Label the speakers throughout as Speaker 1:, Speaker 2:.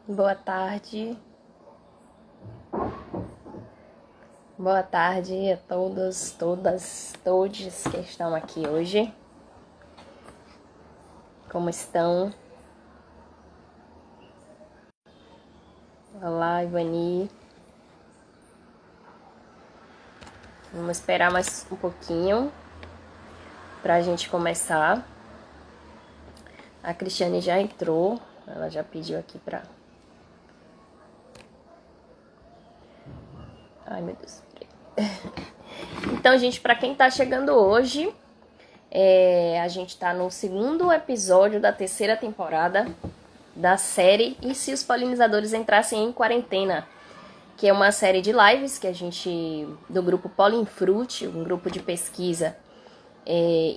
Speaker 1: Boa tarde. Boa tarde a todos, todas, todes que estão aqui hoje. Como estão? Olá, Ivani. Vamos esperar mais um pouquinho para a gente começar. A Cristiane já entrou, ela já pediu aqui para... Ai, meu Deus. Então, gente, para quem está chegando hoje, a gente está no segundo episódio da terceira temporada da série E se os polinizadores entrassem em quarentena, que é uma série de lives que a gente, do grupo Polinfruit, um grupo de pesquisa,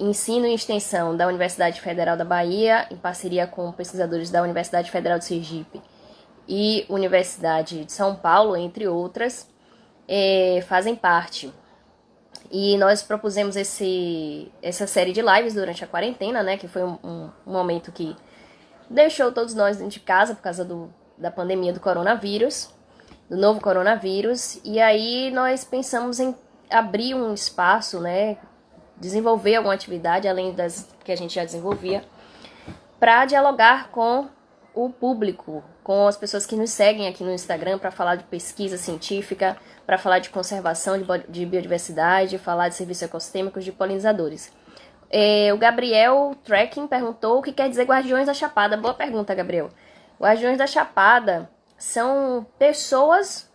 Speaker 1: ensino e extensão da Universidade Federal da Bahia, em parceria com pesquisadores da Universidade Federal de Sergipe e Universidade de São Paulo, entre outras, fazem parte. E nós propusemos essa série de lives durante a quarentena, né, que foi um momento que deixou todos nós dentro de casa por causa da pandemia do coronavírus, do novo coronavírus, e aí nós pensamos em abrir um espaço, né, desenvolver alguma atividade, além das que a gente já desenvolvia, para dialogar com o público, com as pessoas que nos seguem aqui no Instagram, para falar de pesquisa científica, para falar de conservação de biodiversidade, falar de serviços ecossistêmicos de polinizadores. O Gabriel Trekking perguntou o que quer dizer Guardiões da Chapada. Boa pergunta, Gabriel. Guardiões da Chapada são pessoas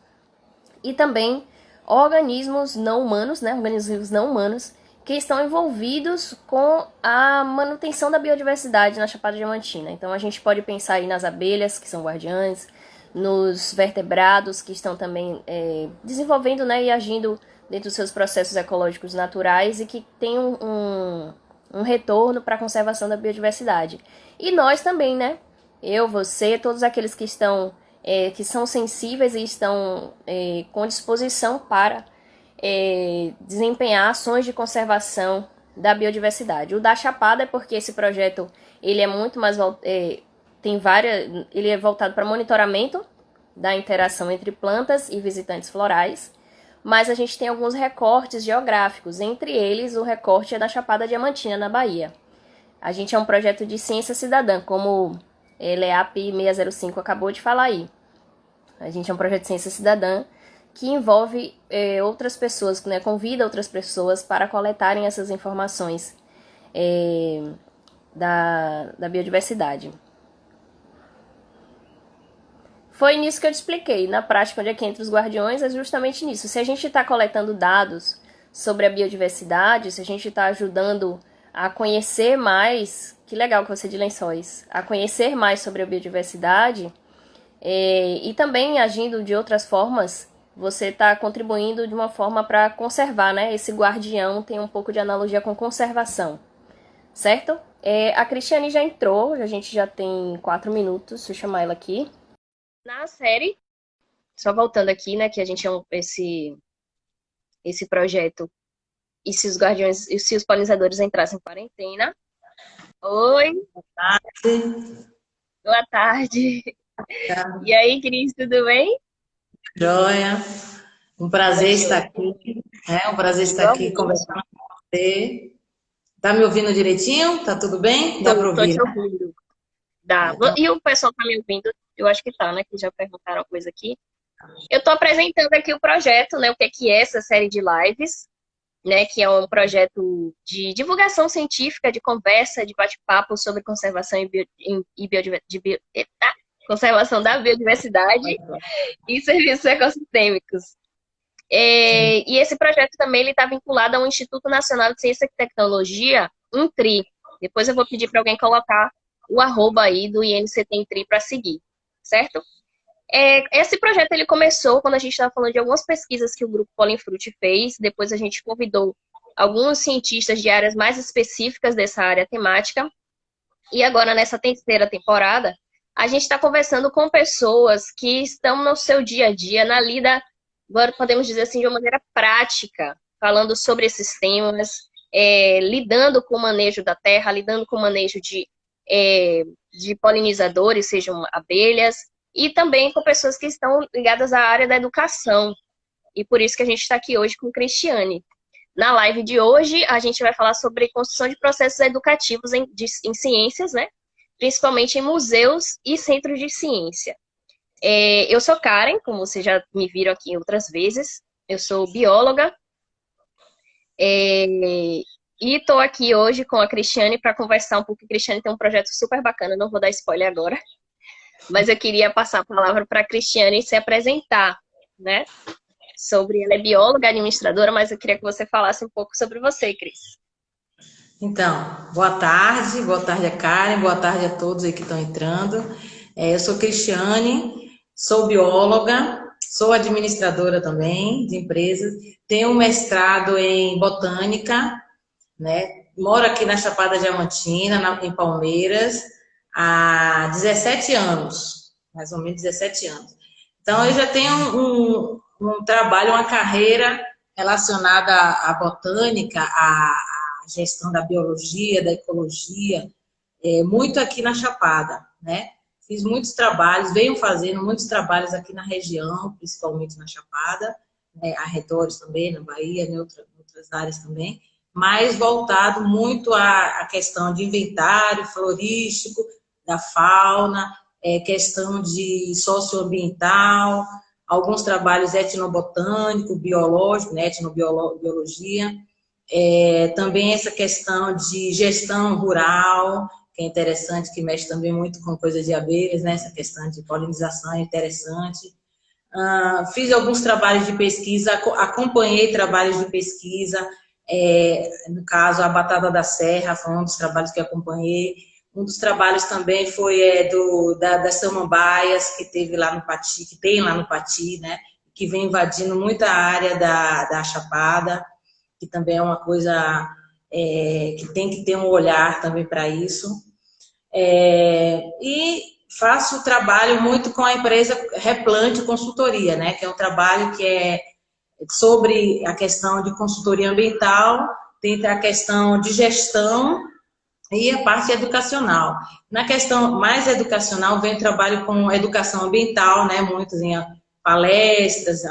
Speaker 1: e também organismos não humanos, né? Organismos não humanos que estão envolvidos com a manutenção da biodiversidade na Chapada Diamantina. Então a gente pode pensar aí nas abelhas, que são guardiães, nos vertebrados, que estão também desenvolvendo, né, e agindo dentro dos seus processos ecológicos naturais e que tem um retorno para a conservação da biodiversidade. E nós também, né? Eu, você, todos aqueles que estão, que são sensíveis e estão com disposição para desempenhar ações de conservação da biodiversidade. O da Chapada é porque esse projeto ele é muito mais ele é voltado para monitoramento da interação entre plantas e visitantes florais, mas a gente tem alguns recortes geográficos, entre eles o recorte é da Chapada Diamantina, na Bahia. A gente é um projeto de ciência cidadã, como LEAP 605 acabou de falar aí. A gente é um projeto de ciência cidadã que envolve outras pessoas, né, convida outras pessoas para coletarem essas informações da biodiversidade. Foi nisso que eu te expliquei. Na prática, onde é que entra os guardiões é justamente nisso. Se a gente está coletando dados sobre a biodiversidade, se a gente está ajudando a conhecer mais, que legal que você de Lençóis, a conhecer mais sobre a biodiversidade, e também agindo de outras formas, você está contribuindo de uma forma para conservar, né? Esse guardião tem um pouco de analogia com conservação, certo? A Cristiane já entrou, a gente já tem 4 minutos, deixa eu chamar ela aqui. Na série, só voltando aqui, né, que a gente é esse projeto, e se os guardiões, e se os polinizadores entrassem em quarentena. Oi, boa tarde. E aí, Cris, tudo bem?
Speaker 2: Joia, um prazer estar
Speaker 1: Ótimo.
Speaker 2: aqui, um prazer estar aqui
Speaker 1: Igualmente.
Speaker 2: conversando com você. Tá me ouvindo direitinho? Tá tudo bem? Dá para
Speaker 1: Tô
Speaker 2: ouvir,
Speaker 1: te
Speaker 2: né?
Speaker 1: ouvindo. Dá.
Speaker 2: Então,
Speaker 1: E o pessoal tá me ouvindo? Eu acho que tá, né? Que já perguntaram coisa aqui. Eu tô apresentando aqui o projeto, né? O que é essa série de lives, né? Que é um projeto de divulgação científica, de conversa, de bate-papo sobre conservação conservação da biodiversidade e serviços ecossistêmicos.
Speaker 2: sim.
Speaker 1: E esse projeto também ele está vinculado ao Instituto Nacional de Ciência e Tecnologia, INTRI. Depois eu vou pedir para alguém colocar o arroba aí do INCT INTRI para seguir, certo? Esse projeto ele começou quando a gente estava falando de algumas pesquisas que o grupo Polinfruit fez. Depois a gente convidou alguns cientistas de áreas mais específicas dessa área temática. E agora, nessa terceira temporada, a gente está conversando com pessoas que estão no seu dia a dia, na lida, agora podemos dizer assim, de uma maneira prática, falando sobre esses temas, lidando com o manejo da terra, lidando com o manejo de polinizadores, sejam abelhas, e também com pessoas que estão ligadas à área da educação. E por isso que a gente está aqui hoje com Cristiane. Na live de hoje, a gente vai falar sobre construção de processos educativos em ciências, né? Principalmente em museus e centros de ciência. Eu sou Karen, como vocês já me viram aqui outras vezes. Eu sou bióloga. E estou aqui hoje com a Cristiane para conversar um pouco. A Cristiane tem um projeto super bacana, não vou dar spoiler agora. Mas eu queria passar a palavra para a Cristiane se apresentar, né? Ela é bióloga, administradora, mas eu queria que você falasse um pouco sobre você, Cris.
Speaker 2: Então, boa tarde a Karen, boa tarde a todos aí que estão entrando. Eu sou Cristiane, sou bióloga, sou administradora também de empresas, tenho um mestrado em botânica, né? Moro aqui na Chapada Diamantina, em Palmeiras, há 17 anos, mais ou menos 17 anos. Então, eu já tenho um trabalho, uma carreira relacionada à botânica, à gestão da biologia, da ecologia, muito aqui na Chapada, né? Fiz muitos trabalhos, venho fazendo muitos trabalhos aqui na região, principalmente na Chapada, né? Arredores também, na Bahia, em outras áreas também, mas voltado muito à questão de inventário florístico, da fauna, questão de socioambiental, alguns trabalhos etnobotânico, biológico, né? Etnobiologia, também essa questão de gestão rural, que é interessante, que mexe também muito com coisas de abelhas, né? Essa questão de polinização é interessante. Fiz alguns trabalhos de pesquisa, acompanhei trabalhos de pesquisa, no caso, a Batata da Serra foi um dos trabalhos que acompanhei. Um dos trabalhos também foi das samambaias, que teve lá no Pati, que tem lá no Pati, né? Que vem invadindo muita área da Chapada, que também é uma coisa que tem que ter um olhar também para isso. E faço trabalho muito com a empresa Replante Consultoria, né? Que é um trabalho que é sobre a questão de consultoria ambiental, tem a questão de gestão e a parte educacional. Na questão mais educacional, vem trabalho com educação ambiental, né? Muitos em palestras,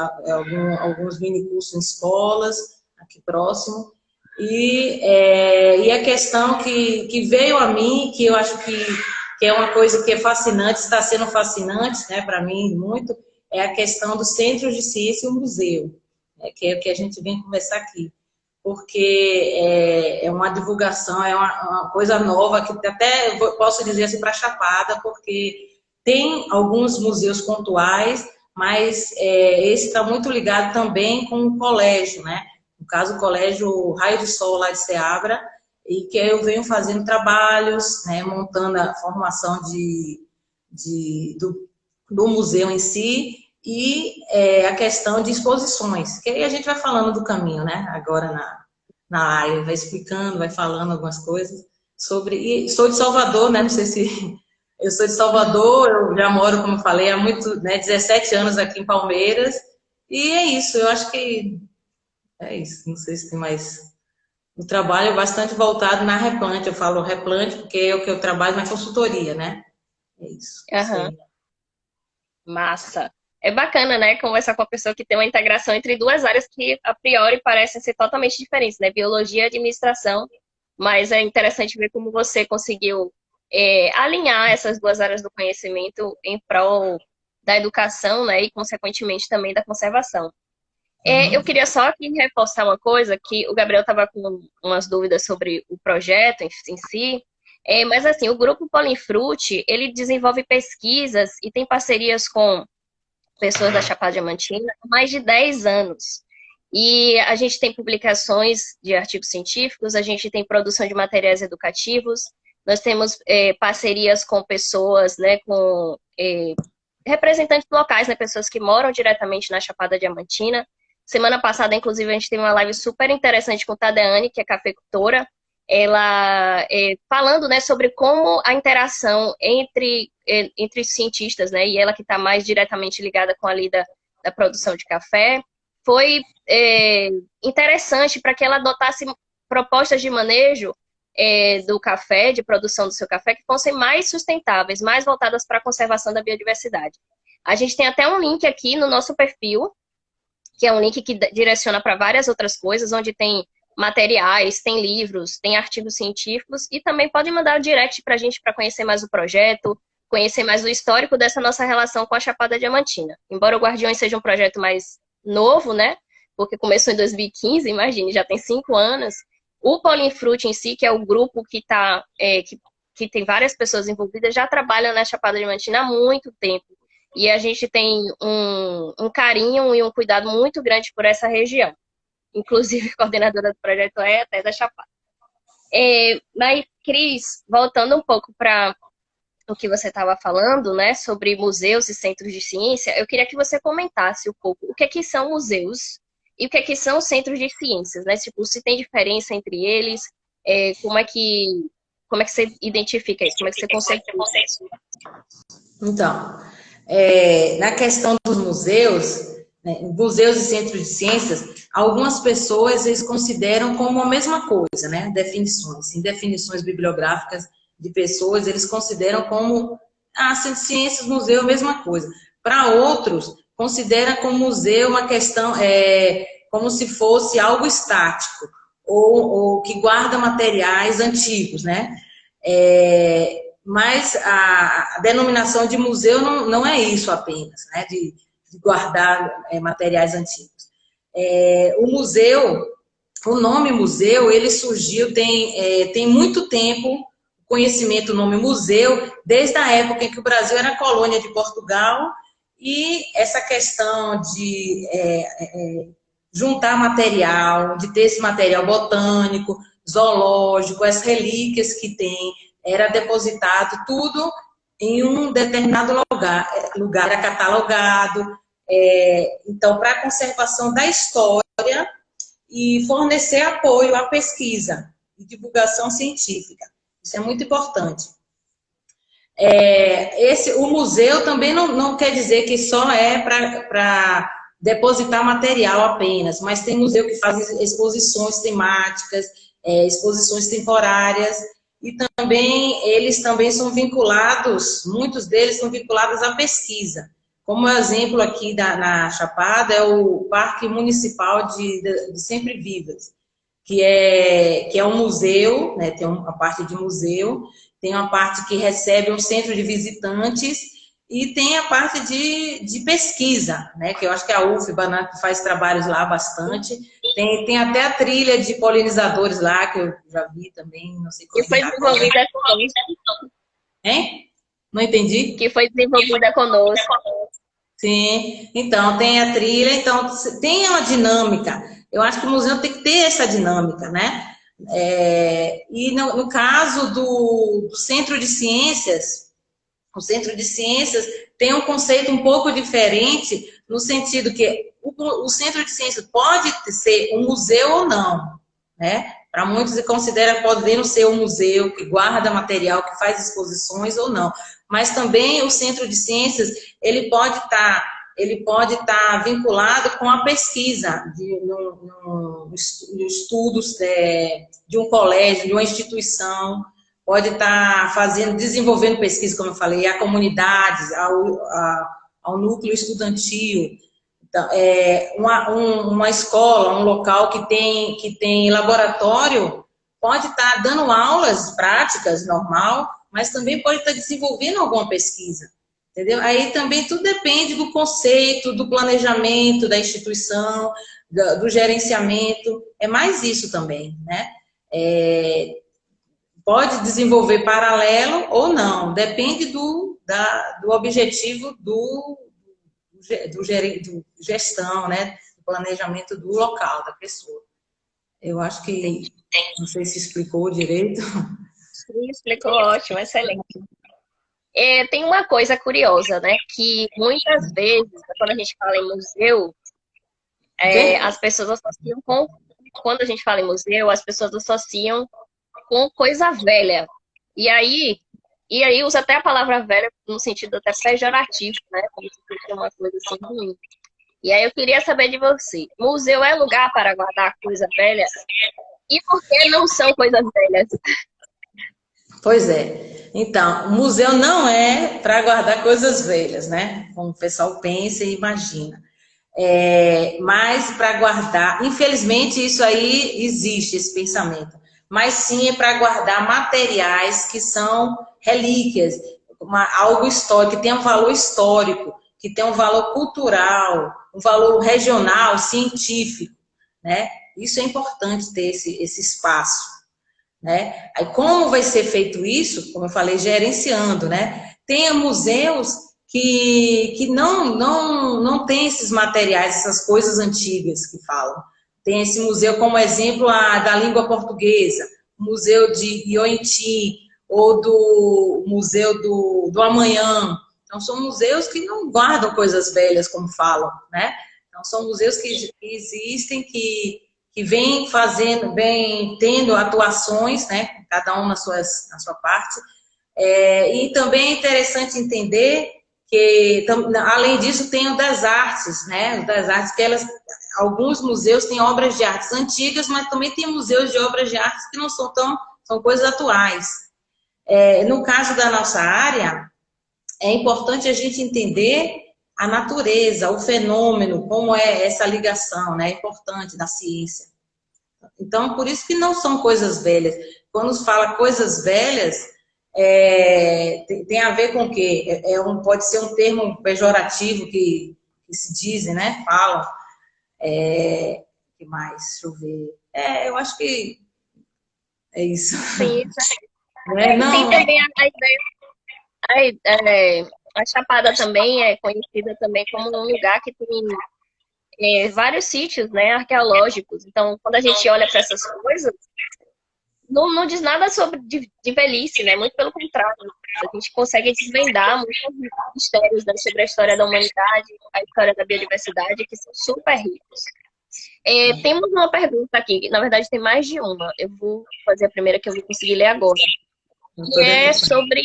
Speaker 2: alguns mini cursos em escolas, aqui próximo. E a questão que veio a mim, que eu acho que é uma coisa que é fascinante, está sendo fascinante, né, para mim, muito, é a questão dos centros de ciência e o museu, né, que é o que a gente vem conversar aqui. Porque é uma divulgação, é uma coisa nova, que até posso dizer assim para Chapada, porque tem alguns museus pontuais, mas esse está muito ligado também com o colégio, né? No caso, o colégio Raio de Sol lá de Ceabra, e que eu venho fazendo trabalhos, né, montando a formação do museu em si, e a questão de exposições, que aí a gente vai falando do caminho, né? Agora na live, vai explicando, vai falando algumas coisas sobre. E sou de Salvador, né? Não sei se. Eu sou de Salvador, eu já moro, como eu falei, há 17 anos aqui em Palmeiras, e é isso, eu acho que é isso, não sei se tem mais. O trabalho é bastante voltado na Replante, eu falo Replante porque é o que eu trabalho na consultoria, né? É isso.
Speaker 1: Aham. Massa. É bacana, né, conversar com uma pessoa que tem uma integração entre duas áreas que, a priori, parecem ser totalmente diferentes, né? Biologia e administração. Mas é interessante ver como você conseguiu alinhar essas duas áreas do conhecimento em prol da educação, né? E, consequentemente, também da conservação. Eu queria só aqui reforçar uma coisa, que o Gabriel estava com umas dúvidas sobre o projeto em si. Mas, assim, o Grupo Polinfruti, ele desenvolve pesquisas e tem parcerias com pessoas da Chapada Diamantina há mais de 10 anos. E a gente tem publicações de artigos científicos, a gente tem produção de materiais educativos, nós temos parcerias com pessoas, né, com representantes locais, né, pessoas que moram diretamente na Chapada Diamantina. Semana passada, inclusive, a gente teve uma live super interessante com Tadeane, que é cafeicultora, ela falando, né, sobre como a interação entre cientistas, né, e ela que está mais diretamente ligada com a lida da produção de café, foi interessante para que ela adotasse propostas de manejo do café, de produção do seu café, que fossem mais sustentáveis, mais voltadas para a conservação da biodiversidade. A gente tem até um link aqui no nosso perfil, que é um link que direciona para várias outras coisas, onde tem materiais, tem livros, tem artigos científicos, e também pode mandar o direct para a gente para conhecer mais o projeto, conhecer mais o histórico dessa nossa relação com a Chapada Diamantina. Embora o Guardiões seja um projeto mais novo, né? Porque começou em 2015, imagine, já tem 5 anos. O Pauling Fruit em si, que é o grupo que tem várias pessoas envolvidas, já trabalha na Chapada Diamantina há muito tempo. E a gente tem um carinho e um cuidado muito grande por essa região. Inclusive, a coordenadora do projeto é até da Chapada. Mas, Cris, voltando um pouco para o que você estava falando, né, sobre museus e centros de ciência, eu queria que você comentasse um pouco o que é que são museus e o que é que são centros de ciências, né? Tipo, se tem diferença entre eles, como é que você identifica isso? Como é que você consegue?
Speaker 2: Então, na questão dos museus, né, museus e centros de ciências, algumas pessoas eles consideram como a mesma coisa, né? Definições, em definições bibliográficas de pessoas, eles consideram como centro de ciências, museu, a mesma coisa. Para outros, considera como museu uma questão, como se fosse algo estático, ou que guarda materiais antigos, né? Mas a denominação de museu não é isso apenas, né? De guardar materiais antigos. O museu, o nome museu, ele surgiu tem muito tempo, conhecimento do nome museu, desde a época em que o Brasil era colônia de Portugal, e essa questão de juntar material, de ter esse material botânico, zoológico, as relíquias que tem, era depositado tudo em um determinado lugar era catalogado, então, para a conservação da história e fornecer apoio à pesquisa e divulgação científica. Isso é muito importante. O museu também não quer dizer que só é para depositar material apenas, mas tem museu que faz exposições temáticas, exposições temporárias, e também eles também são vinculados, muitos deles são vinculados à pesquisa. Como exemplo aqui na Chapada é o Parque Municipal de Sempre Vivas, que é um museu, né, tem uma parte de museu, tem uma parte que recebe um centro de visitantes e tem a parte de pesquisa, né, que eu acho que a UFBA faz trabalhos lá bastante. Tem até a trilha de polinizadores lá, que eu já vi também, não sei como.
Speaker 1: Que foi desenvolvida conosco.
Speaker 2: Hein? Não entendi?
Speaker 1: Que foi desenvolvida conosco.
Speaker 2: Sim, então tem a trilha, então tem uma dinâmica. Eu acho que o museu tem que ter essa dinâmica, né? E no caso do Centro de Ciências, o Centro de Ciências tem um conceito um pouco diferente, no sentido que o Centro de Ciências pode ser um museu ou não, né? Para muitos se considera podendo ser um museu que guarda material, que faz exposições ou não. Mas também o Centro de Ciências, ele pode estar vinculado com a pesquisa no estudos de um colégio, de uma instituição, pode estar desenvolvendo pesquisa, como eu falei, a comunidades, ao núcleo estudantil. Então, uma escola, um local que tem laboratório, pode estar dando aulas práticas, normal, mas também pode estar desenvolvendo alguma pesquisa, entendeu? Aí também tudo depende do conceito, do planejamento da instituição, do gerenciamento, é mais isso também, né? Pode desenvolver paralelo ou não, depende do objetivo do gestão, né? Do planejamento do local, da pessoa. Eu acho que, não sei se explicou direito.
Speaker 1: Sim, explicou ótimo, excelente. Tem uma coisa curiosa, né? Que muitas vezes, quando a gente fala em museu, as pessoas associam com... Quando a gente fala em museu, as pessoas associam com coisa velha. E aí usa até a palavra velha no sentido até pejorativo, né? Como se fosse uma coisa assim ruim. E aí eu queria saber de você. Museu é lugar para guardar coisa velha? E por que não são coisas velhas?
Speaker 2: Pois é. Então, o museu não é para guardar coisas velhas, né? Como o pessoal pensa e imagina. Mas para guardar, infelizmente isso aí existe, esse pensamento, mas sim é para guardar materiais que são relíquias, algo histórico, que tem um valor histórico, que tem um valor cultural, um valor regional, científico, né? Isso é importante ter esse espaço, né? Aí como vai ser feito isso? Como eu falei, gerenciando, né? Tem museus que não tem esses materiais, essas coisas antigas que falam. Tem esse museu como exemplo da língua portuguesa, o Museu de Ioiti, ou do Museu do Amanhã. Então, são museus que não guardam coisas velhas, como falam, né? Então, são museus que existem, que vem fazendo, vem tendo atuações, né, cada um na sua parte. E também é interessante entender que, além disso, tem o das artes, né, o das artes, que alguns museus têm obras de artes antigas, mas também tem museus de obras de artes que não são coisas atuais. No caso da nossa área, é importante a gente entender a natureza, o fenômeno, como é essa ligação, né, importante da ciência. Então, por isso que não são coisas velhas. Quando se fala coisas velhas, tem a ver com o quê? Pode ser um termo pejorativo que se dizem, né? Falam. Que mais? Deixa eu ver. Eu acho que é isso.
Speaker 1: Sim, tem
Speaker 2: Não,
Speaker 1: também a ideia. A Chapada também é conhecida também como um lugar que tem vários sítios, né, arqueológicos. Então, quando a gente olha para essas coisas, não diz nada sobre de velhice, né? Muito pelo contrário. A gente consegue desvendar muitos mistérios, né, sobre a história da humanidade, a história da biodiversidade, que são super ricos. Temos uma pergunta aqui, na verdade tem mais de uma. Eu vou fazer a primeira que eu vou conseguir ler agora. Que é sobre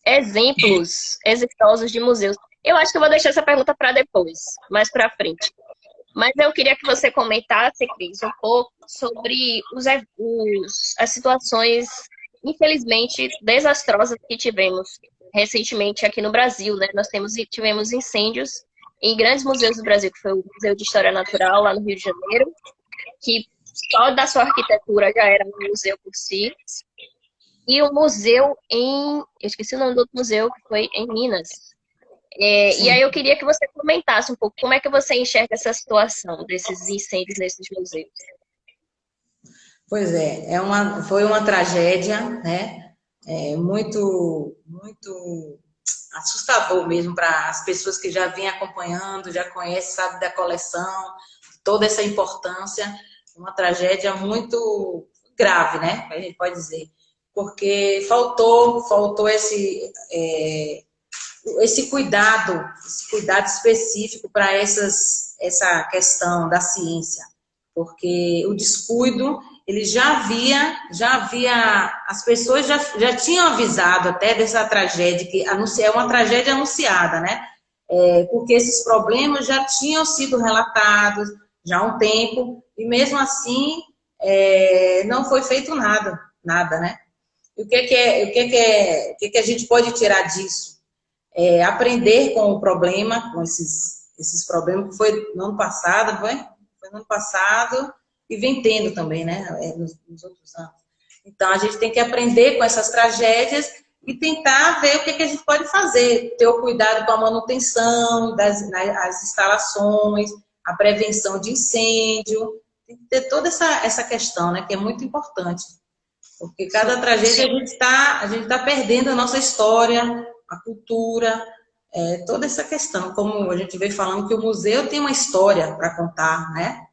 Speaker 1: exemplos exitosos de museus. Eu acho que eu vou deixar essa pergunta para depois, mais para frente. Mas eu queria que você comentasse, Cris, um pouco sobre as situações, infelizmente, desastrosas que tivemos recentemente aqui no Brasil, né? Tivemos incêndios em grandes museus do Brasil, que foi o Museu de História Natural, lá no Rio de Janeiro, que só da sua arquitetura já era um museu por si. E o museu eu esqueci o nome do outro museu, que foi em Minas. E aí eu queria que você comentasse um pouco como é que você enxerga essa situação desses incêndios nesses museus.
Speaker 2: Pois foi uma tragédia, né? Muito, muito assustador mesmo para as pessoas que já vêm acompanhando, já conhecem, sabe da coleção, toda essa importância. Uma tragédia muito grave, né? A gente pode dizer. Porque faltou esse cuidado específico para essa questão da ciência, porque o descuido, ele já havia as pessoas já tinham avisado até dessa tragédia, que é uma tragédia anunciada, né? Porque esses problemas já tinham sido relatados já há um tempo, e mesmo assim não foi feito nada, né? E o que a gente pode tirar disso? Aprender com o problema, com esses problemas que foi no ano passado, foi no ano passado e vem tendo também, né, nos outros anos. Então, a gente tem que aprender com essas tragédias e tentar ver o que a gente pode fazer, ter o cuidado com a manutenção das instalações, a prevenção de incêndio, tem que ter toda essa questão, né, que é muito importante. Porque cada tragédia a gente tá perdendo a nossa história, a cultura, toda essa questão. Como a gente veio falando que o museu tem uma história para contar, né?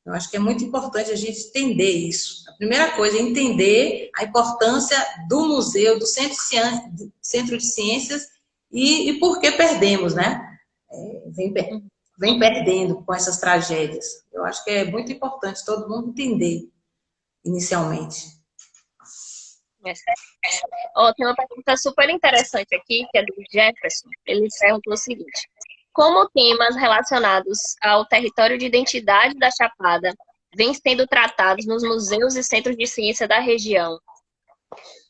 Speaker 2: Eu acho que é muito importante a gente entender isso. A primeira coisa é entender a importância do museu, do Centro de Ciências e por que perdemos, né? Vem perdendo com essas tragédias. Eu acho que é muito importante todo mundo entender inicialmente.
Speaker 1: Tem uma pergunta super interessante aqui, que é do Jefferson. Ele perguntou o seguinte: como temas relacionados ao território de identidade da Chapada vêm sendo tratados nos museus e centros de ciência da região.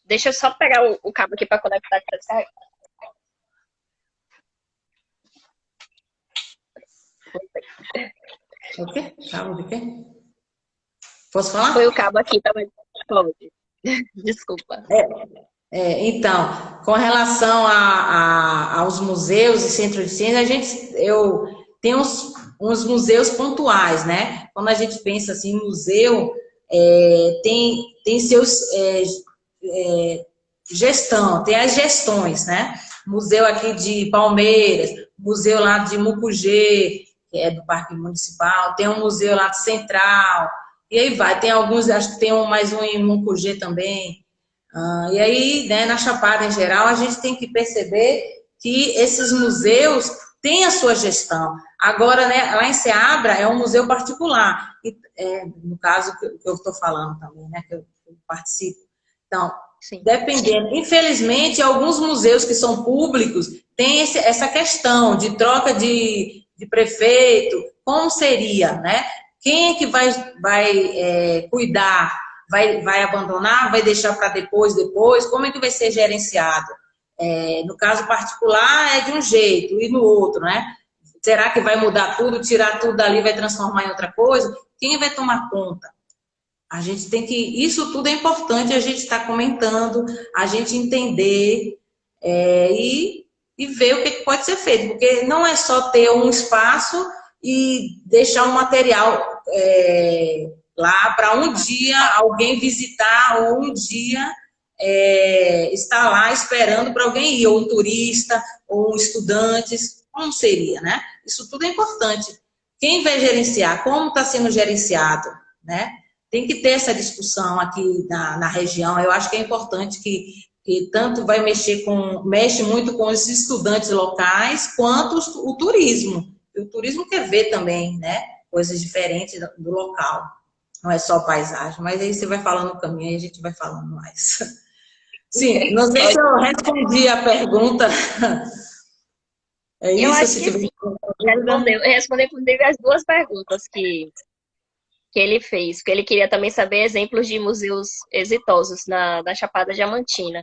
Speaker 1: Deixa eu só pegar o cabo aqui para conectar aqui.
Speaker 2: O quê? Cabo de quê? Posso falar?
Speaker 1: Foi o cabo aqui, tá? Pode. Desculpa.
Speaker 2: Então, com relação aos museus e centros de ciência, eu tenho uns museus pontuais, né? Quando a gente pensa assim, museu, tem seus gestão, tem as gestões, né? Museu aqui de Palmeiras, museu lá de Mucugê, que é do Parque Municipal, tem um museu lá de Central, e aí vai, tem alguns, acho que tem mais um em Mucugê também. E aí, né, na Chapada em geral, a gente tem que perceber que esses museus têm a sua gestão. Agora, né, lá em Seabra é um museu particular, no caso que eu estou falando também, né, que eu participo. Então,
Speaker 1: Sim.
Speaker 2: dependendo, infelizmente, alguns museus que são públicos têm essa questão de troca de prefeito, como seria, né? Quem é que vai cuidar? Vai abandonar? Vai deixar para depois? Como é que vai ser gerenciado? No caso particular é de um jeito e no outro, né? Será que vai mudar tudo, tirar tudo dali, vai transformar em outra coisa? Quem vai tomar conta? A gente tem que... Isso tudo é importante a gente estar comentando, a gente entender e ver o que pode ser feito. Porque não é só ter um espaço e deixar um material lá para um dia alguém visitar ou um dia estar lá esperando para alguém ir, ou um turista, ou um estudante, como seria, né? Isso tudo é importante. Quem vai gerenciar? Como está sendo gerenciado, né? Tem que ter essa discussão aqui na região. Eu acho que é importante que tanto mexe muito com os estudantes locais, quanto o turismo. O turismo quer ver também, né? Coisas diferentes do local. Não é só paisagem, mas aí você vai falando no caminho e a gente vai falando mais. Sim, não sei se eu respondi a pergunta. É isso?
Speaker 1: Eu acho que sim. Respondeu, inclusive, as duas perguntas que ele fez, porque ele queria também saber exemplos de museus exitosos na Chapada Diamantina.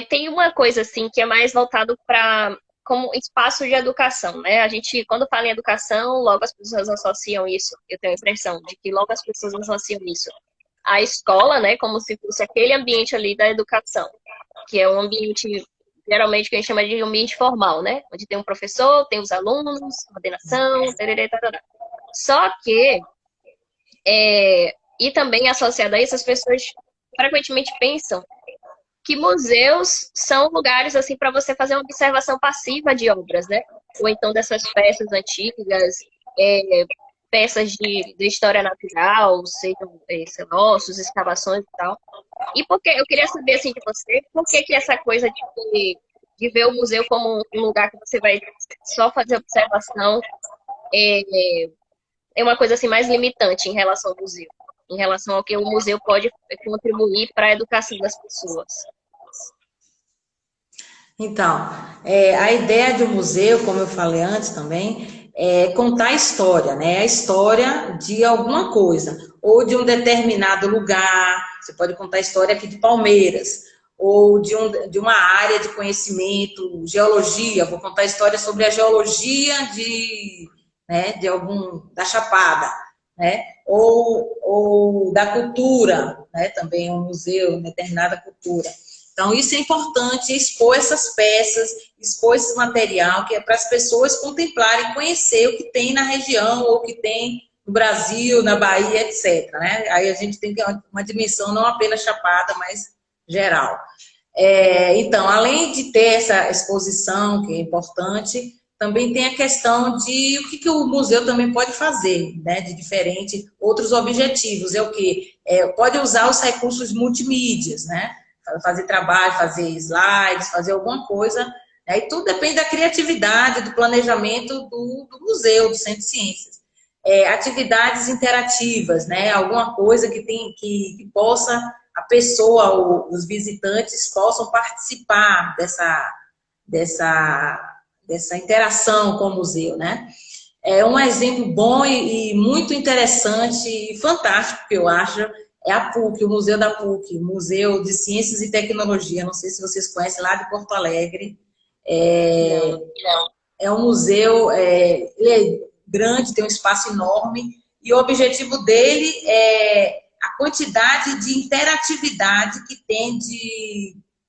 Speaker 1: Tem uma coisa, assim, que é mais voltado para como espaço de educação, né? A gente, quando fala em educação, logo as pessoas associam isso, eu tenho a impressão de que logo as pessoas associam isso à escola, né? Como se fosse aquele ambiente ali da educação, que é um ambiente, geralmente, que a gente chama de ambiente formal, né? Onde tem um professor, tem os alunos, coordenação, tererê, tarará. Só que e também associado a isso, as pessoas frequentemente pensam que museus são lugares assim para você fazer uma observação passiva de obras, né? Ou então dessas peças antigas, peças de história natural, sejam ossos, escavações e tal. E porque eu queria saber assim de você, por que essa coisa de ver o museu como um lugar que você vai só fazer observação é uma coisa assim mais limitante em relação ao museu, em relação ao que o museu pode contribuir para a educação das pessoas.
Speaker 2: Então, a ideia do museu, como eu falei antes também, é contar a história, né? A história de alguma coisa, ou de um determinado lugar. Você pode contar a história aqui de Palmeiras, ou de uma área de conhecimento, geologia. Vou contar a história sobre a geologia da Chapada, né? Ou da cultura, né? Também um museu, determinada cultura. Então, isso é importante, expor essas peças, expor esse material, que é para as pessoas contemplarem, conhecer o que tem na região, ou o que tem no Brasil, na Bahia, etc. Né? Aí a gente tem que ter uma dimensão não apenas Chapada, mas geral. Então, além de ter essa exposição, que é importante, também tem a questão de o que o museu também pode fazer, né, de diferente, outros objetivos. É o quê? Pode usar os recursos multimídias, né? Fazer trabalho, fazer slides, fazer alguma coisa, né? E tudo depende da criatividade, do planejamento do museu, do Centro de Ciências. Atividades interativas, né? Alguma coisa que possa, a pessoa, ou os visitantes possam participar dessa interação com o museu, né? É um exemplo bom e muito interessante e fantástico, que eu acho, é a PUC, o Museu da PUC, Museu de Ciências e Tecnologia. Não sei se vocês conhecem, lá de Porto Alegre. É,
Speaker 1: Não.
Speaker 2: é um museu, ele é grande, tem um espaço enorme, e o objetivo dele é a quantidade de interatividade que tem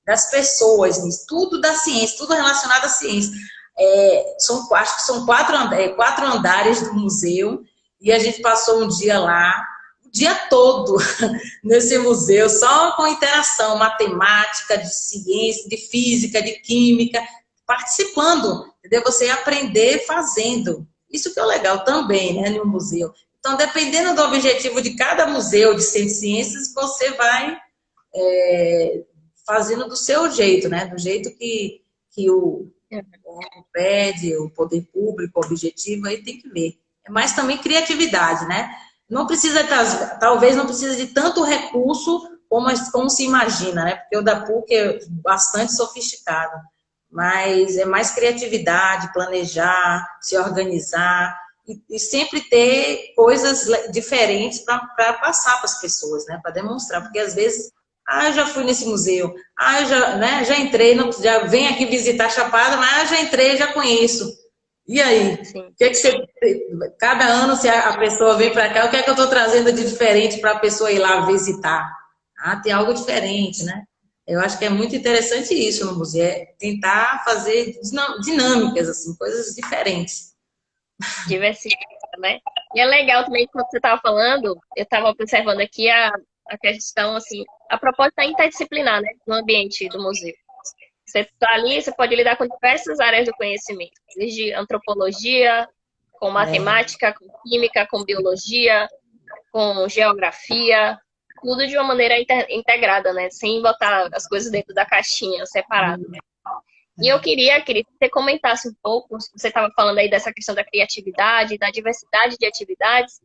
Speaker 2: das pessoas, tudo da ciência, tudo relacionado à ciência. Acho que são quatro andares do museu, e a gente passou um dia lá, o dia todo nesse museu, só com interação matemática, de ciência, de física, de química, participando, entendeu? Você ia aprender fazendo. Isso que é legal também, né, no museu. Então, dependendo do objetivo de cada museu de ciências, você vai fazendo do seu jeito, né? Do jeito que o pede, o poder público, o objetivo, aí tem que ver. Mas também criatividade, né? Não precisa, talvez não precisa de tanto recurso como se imagina, né? Porque o da PUC é bastante sofisticado. Mas é mais criatividade, planejar, se organizar e sempre ter coisas diferentes para passar para as pessoas, né? Para demonstrar, porque às vezes, eu já fui nesse museu, eu já, né, já entrei, já vem aqui visitar Chapada, mas eu já entrei, já conheço. E aí?
Speaker 1: Sim.
Speaker 2: O que é que você, cada ano, se a pessoa vem para cá, o que é que eu estou trazendo de diferente para a pessoa ir lá visitar? Tem algo diferente, né? Eu acho que é muito interessante isso no museu, tentar fazer dinâmicas, assim, coisas diferentes.
Speaker 1: Diversifica, né? E é legal também, quando você estava falando, eu estava observando aqui a questão, assim, a proposta é interdisciplinar, né, no ambiente do museu. Você está ali, você pode lidar com diversas áreas do conhecimento, desde antropologia, com matemática, com química, com biologia, com geografia, tudo de uma maneira integrada, né, sem botar as coisas dentro da caixinha, separado. E eu queria que você comentasse um pouco, você estava falando aí dessa questão da criatividade, da diversidade de atividades.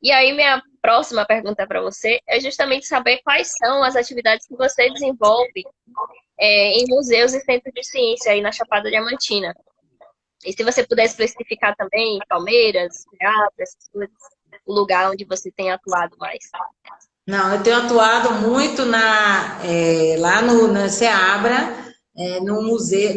Speaker 1: E aí minha próxima pergunta para você é justamente saber quais são as atividades que você desenvolve em museus e centros de ciência aí na Chapada Diamantina. E se você puder especificar também Palmeiras, teatro, essas coisas, o lugar onde você tem atuado mais.
Speaker 2: Não, eu tenho atuado muito lá na Seabra, no museu,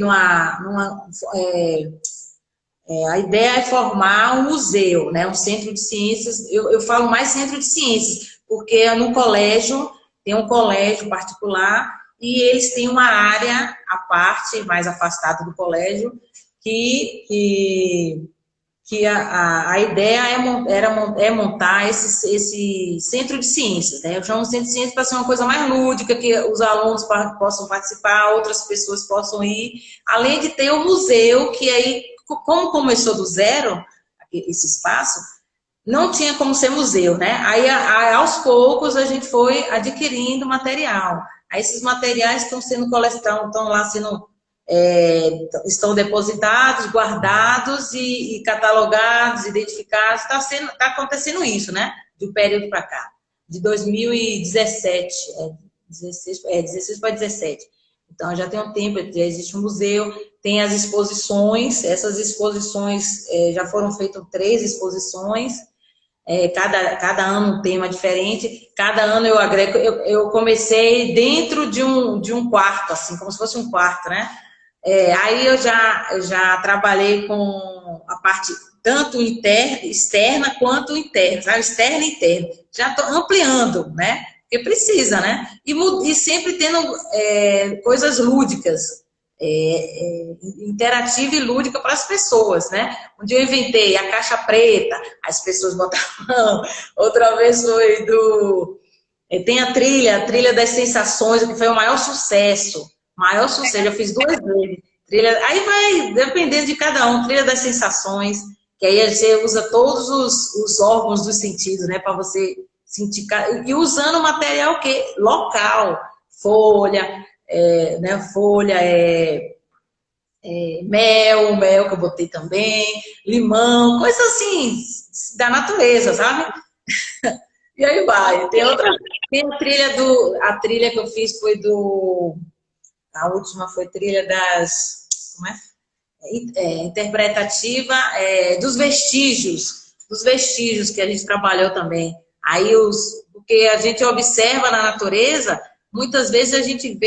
Speaker 2: a ideia é formar um museu, né, um centro de ciências. Eu falo mais centro de ciências, porque no colégio, tem um colégio particular, e eles têm uma área à parte, mais afastada do colégio, que a ideia é montar esse centro de ciências, né? Eu chamo de centro de ciências para ser uma coisa mais lúdica, que os alunos possam participar, outras pessoas possam ir, além de ter o museu, que aí, como começou do zero, esse espaço, não tinha como ser museu, né? Aí, aos poucos, a gente foi adquirindo material. Aí, esses materiais estão lá sendo estão depositados, guardados e catalogados, identificados. Está acontecendo isso, né? De um período para cá, de 2017, 16 para 17. Então, já tem um tempo, já existe um museu, tem as exposições, essas exposições, já foram feitas 3 exposições, cada ano um tema diferente, cada ano eu agrego, eu comecei dentro de um quarto, assim, como se fosse um quarto, né? Aí eu já trabalhei com a parte tanto externa quanto interna, sabe? Externa e interna. Já estou ampliando, né? Porque precisa, né? E sempre tendo coisas lúdicas, interativa e lúdica para as pessoas, né? Um dia eu inventei a caixa preta, as pessoas botavam. Outra vez foi tem a trilha das sensações, que foi o maior sucesso. Maior sucesso, eu fiz 2 vezes. Aí vai dependendo de cada um, trilha das sensações, que aí você usa todos os órgãos dos sentidos, né, para você sentir. E usando material local, folha, né, mel que eu botei também, limão, coisa assim, da natureza, sabe? E aí vai. Tem a trilha que eu fiz foi a última foi trilha das, como é? interpretativa dos vestígios que a gente trabalhou também. Aí porque a gente observa na natureza, muitas vezes a gente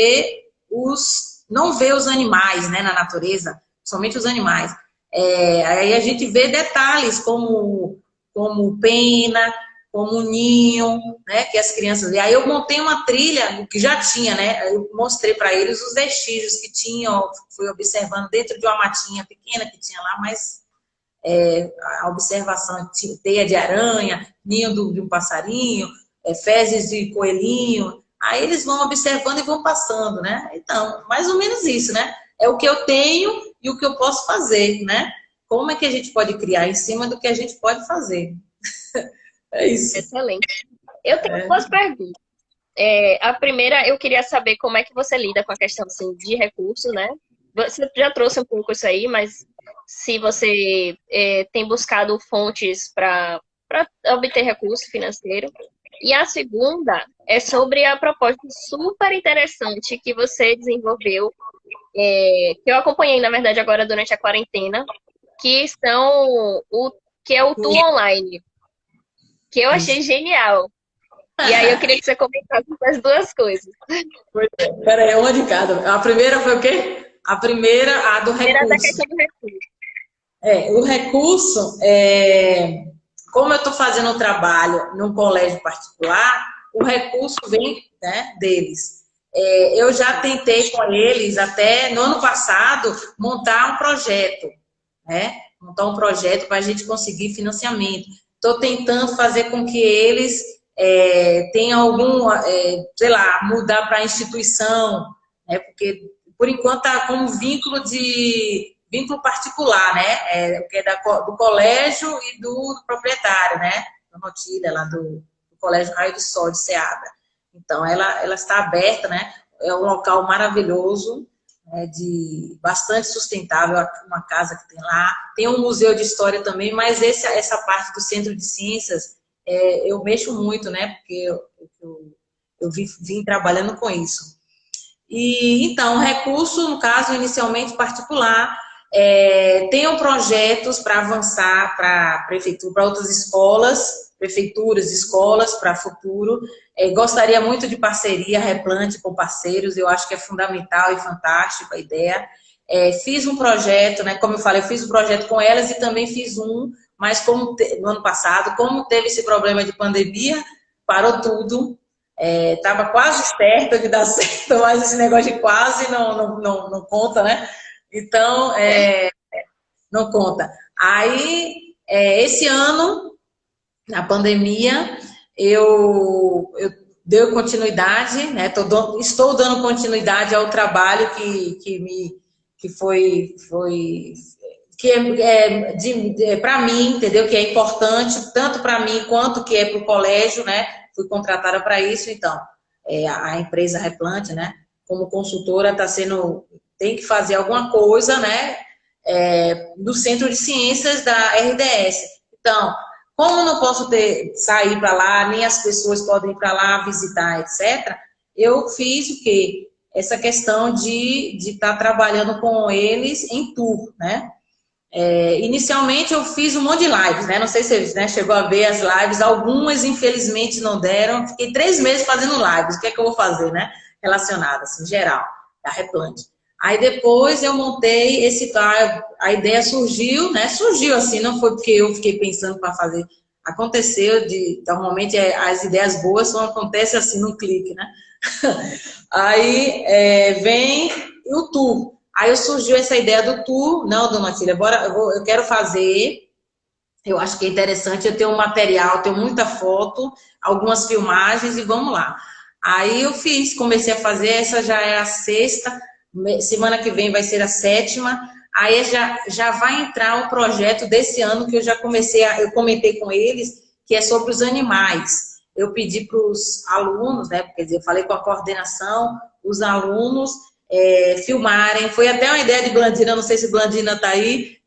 Speaker 2: não vê os animais, né, na natureza, somente os animais. Aí a gente vê detalhes como pena, como ninho, né, que as crianças... E aí eu montei uma trilha, que já tinha, né, eu mostrei para eles os vestígios que tinham, fui observando dentro de uma matinha pequena que tinha lá, mas a observação, teia de aranha, ninho de um passarinho, fezes de coelhinho, aí eles vão observando e vão passando, né? Então, mais ou menos isso, né? É o que eu tenho e o que eu posso fazer, né? Como é que a gente pode criar em cima do que a gente pode fazer? É isso.
Speaker 1: Excelente. Eu tenho duas perguntas. A primeira, eu queria saber como é que você lida com a questão assim, de recursos, né? Você já trouxe um pouco isso aí, mas se você tem buscado fontes para obter recurso financeiro. E a segunda é sobre a proposta super interessante que você desenvolveu, que eu acompanhei, na verdade, agora durante a quarentena, que é o Tour Online, que eu achei genial. E aí eu queria que você comentasse as duas coisas.
Speaker 2: Peraí, uma de cada. A primeira foi o quê? A primeira, a do
Speaker 1: Era da
Speaker 2: recurso.
Speaker 1: questão do recurso.
Speaker 2: O recurso, como eu estou fazendo o trabalho num colégio particular, o recurso vem, né, deles. Eu já tentei com eles, até no ano passado, montar um projeto, né? Montar um projeto para a gente conseguir financiamento. Estou tentando fazer com que eles tenham sei lá, mudar para a instituição, né? Porque, por enquanto, está como vínculo particular, né? Que é do colégio e do proprietário, né? Da Notília, lá do Colégio Raio do Sol de Ceabra. Então, ela está aberta, né? É um local maravilhoso, bastante sustentável, uma casa que tem lá. Tem um museu de história também, mas essa parte do Centro de Ciências, eu mexo muito, né? Porque eu vim trabalhando com isso. E, então, recurso, no caso, inicialmente particular, tenho projetos para avançar para a prefeitura, para outras escolas, prefeituras, escolas, para futuro. Gostaria muito de parceria, replante com parceiros, eu acho que é fundamental e fantástico a ideia. Fiz um projeto, né, como eu falei, eu fiz um projeto com elas e também fiz mas no ano passado, como teve esse problema de pandemia, parou tudo. Estava quase certo de dar certo, mas esse negócio de quase não conta, né? Então, não conta. Aí, esse ano, na pandemia, eu dei continuidade, né? Estou dando continuidade ao trabalho que foi que para mim, entendeu? Que é importante, tanto para mim quanto que é para o colégio, né? Fui contratada para isso, então, a empresa Replante, né? Como consultora, tem que fazer alguma coisa, né? Do Centro de Ciências da RDS. Então, como não posso sair para lá, nem as pessoas podem ir para lá visitar, etc., eu fiz o quê? Essa questão de estar trabalhando com eles em tour, né? Inicialmente eu fiz um monte de lives, né? Não sei se você, né, chegou a ver as lives, algumas infelizmente não deram. Fiquei 3 meses fazendo lives. O que é que eu vou fazer, né? Relacionadas, assim, em geral, da Replante. Aí depois eu montei a ideia surgiu, né? Surgiu assim, não foi porque eu fiquei pensando para fazer. Aconteceu normalmente as ideias boas só acontecem assim num clique, né? Aí vem o tour. Aí surgiu essa ideia do tour. Não, dona Filha, eu quero fazer. Eu acho que é interessante. Eu tenho um material, tenho muita foto, algumas filmagens e vamos lá. Aí eu comecei a fazer. Essa já é a 6ª. Semana que vem vai ser a 7ª. Aí já vai entrar um projeto desse ano que eu já eu comentei com eles, que é sobre os animais. Eu pedi para os alunos, né? Quer dizer, eu falei com a coordenação, os alunos filmarem. Foi até uma ideia de Blandina, não sei se Blandina está aí,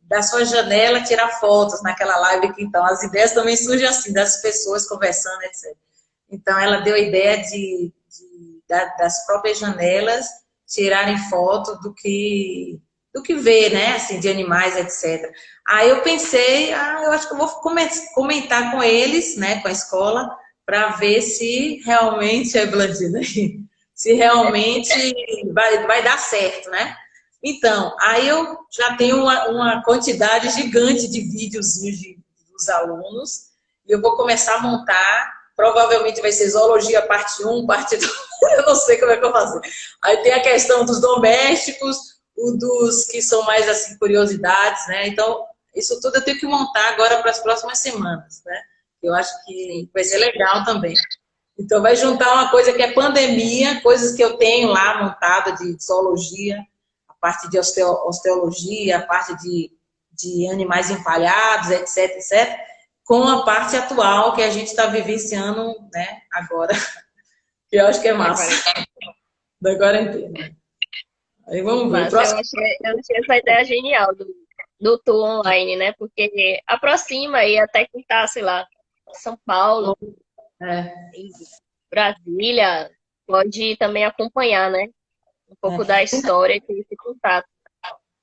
Speaker 2: da sua janela tirar fotos naquela live aqui. Então, as ideias também surgem assim, das pessoas conversando, etc. Então, ela deu a ideia das próprias janelas tirarem foto do que do que vê, né, assim, de animais, etc. Aí eu pensei, eu acho que eu vou comentar com eles, né, com a escola, para ver se realmente, Blandina, se realmente vai dar certo, né? Então, aí eu já tenho uma quantidade gigante de videozinhos dos alunos, e eu vou começar a montar, provavelmente vai ser zoologia parte 1, parte 2, eu não sei como é que eu vou fazer. Aí tem a questão dos domésticos, dos que são mais, assim, curiosidades, né? Então, isso tudo eu tenho que montar agora para as próximas semanas, né? Eu acho que vai ser legal também. Então, vai juntar uma coisa que é pandemia, coisas que eu tenho lá montada de zoologia, a parte de osteologia, a parte de animais empalhados, etc, etc, com a parte atual que a gente está vivenciando, né, agora, que eu acho que é massa, da quarentena. Aí vamos ver.
Speaker 1: Mas eu achei essa ideia genial do tour online, né? Porque aproxima e até quem tá, sei lá, São Paulo, em Brasília, pode também acompanhar, né? Um pouco da história e ter esse contato.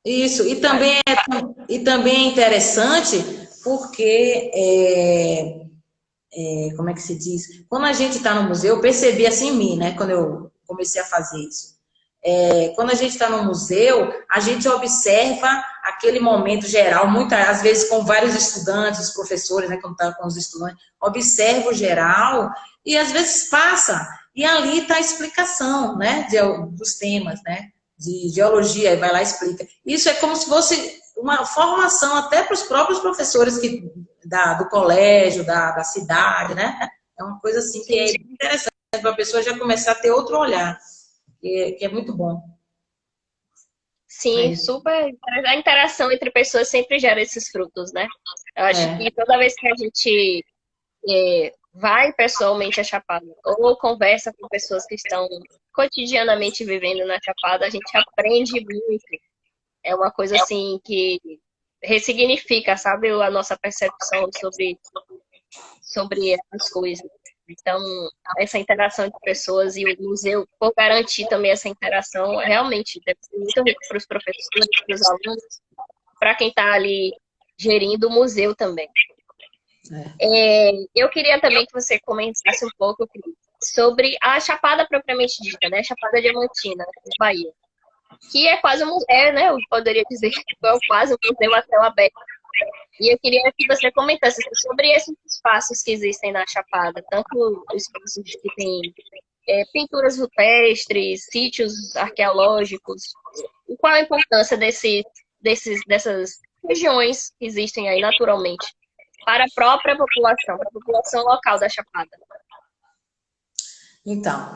Speaker 2: Isso, e também é interessante porque, como é que se diz? Quando a gente está no museu, eu percebi assim em mim, né? Quando eu comecei a fazer isso. Quando a gente está no museu, a gente observa aquele momento geral, muitas vezes com vários estudantes, os professores, né, quando está com os estudantes, observa o geral e às vezes passa, e ali está a explicação, né, dos temas, né, de geologia, e vai lá e explica. Isso é como se fosse uma formação até para os próprios professores do colégio, da cidade, né, é uma coisa assim que é interessante para a pessoa já começar a ter outro olhar. Que é muito bom.
Speaker 1: Sim, super. A interação entre pessoas sempre gera esses frutos, né? Eu acho que toda vez que a gente vai pessoalmente à Chapada ou conversa com pessoas que estão cotidianamente vivendo na Chapada, a gente aprende muito. É uma coisa assim que ressignifica, sabe, a nossa percepção sobre as coisas. Então, essa interação entre pessoas e o museu, por garantir também essa interação, realmente deve ser muito rico para os professores, para os alunos, para quem está ali gerindo o museu também. Eu queria também que você comentasse um pouco sobre a Chapada propriamente dita, né? Chapada Diamantina, na Bahia. Que é quase um museu, né? Eu poderia dizer que é quase um museu a céu aberto. E eu queria que você comentasse sobre esses espaços que existem na Chapada, tanto espaços que têm pinturas rupestres, sítios arqueológicos, e qual a importância dessas regiões que existem aí naturalmente para a própria população, para a população local da Chapada.
Speaker 2: Então,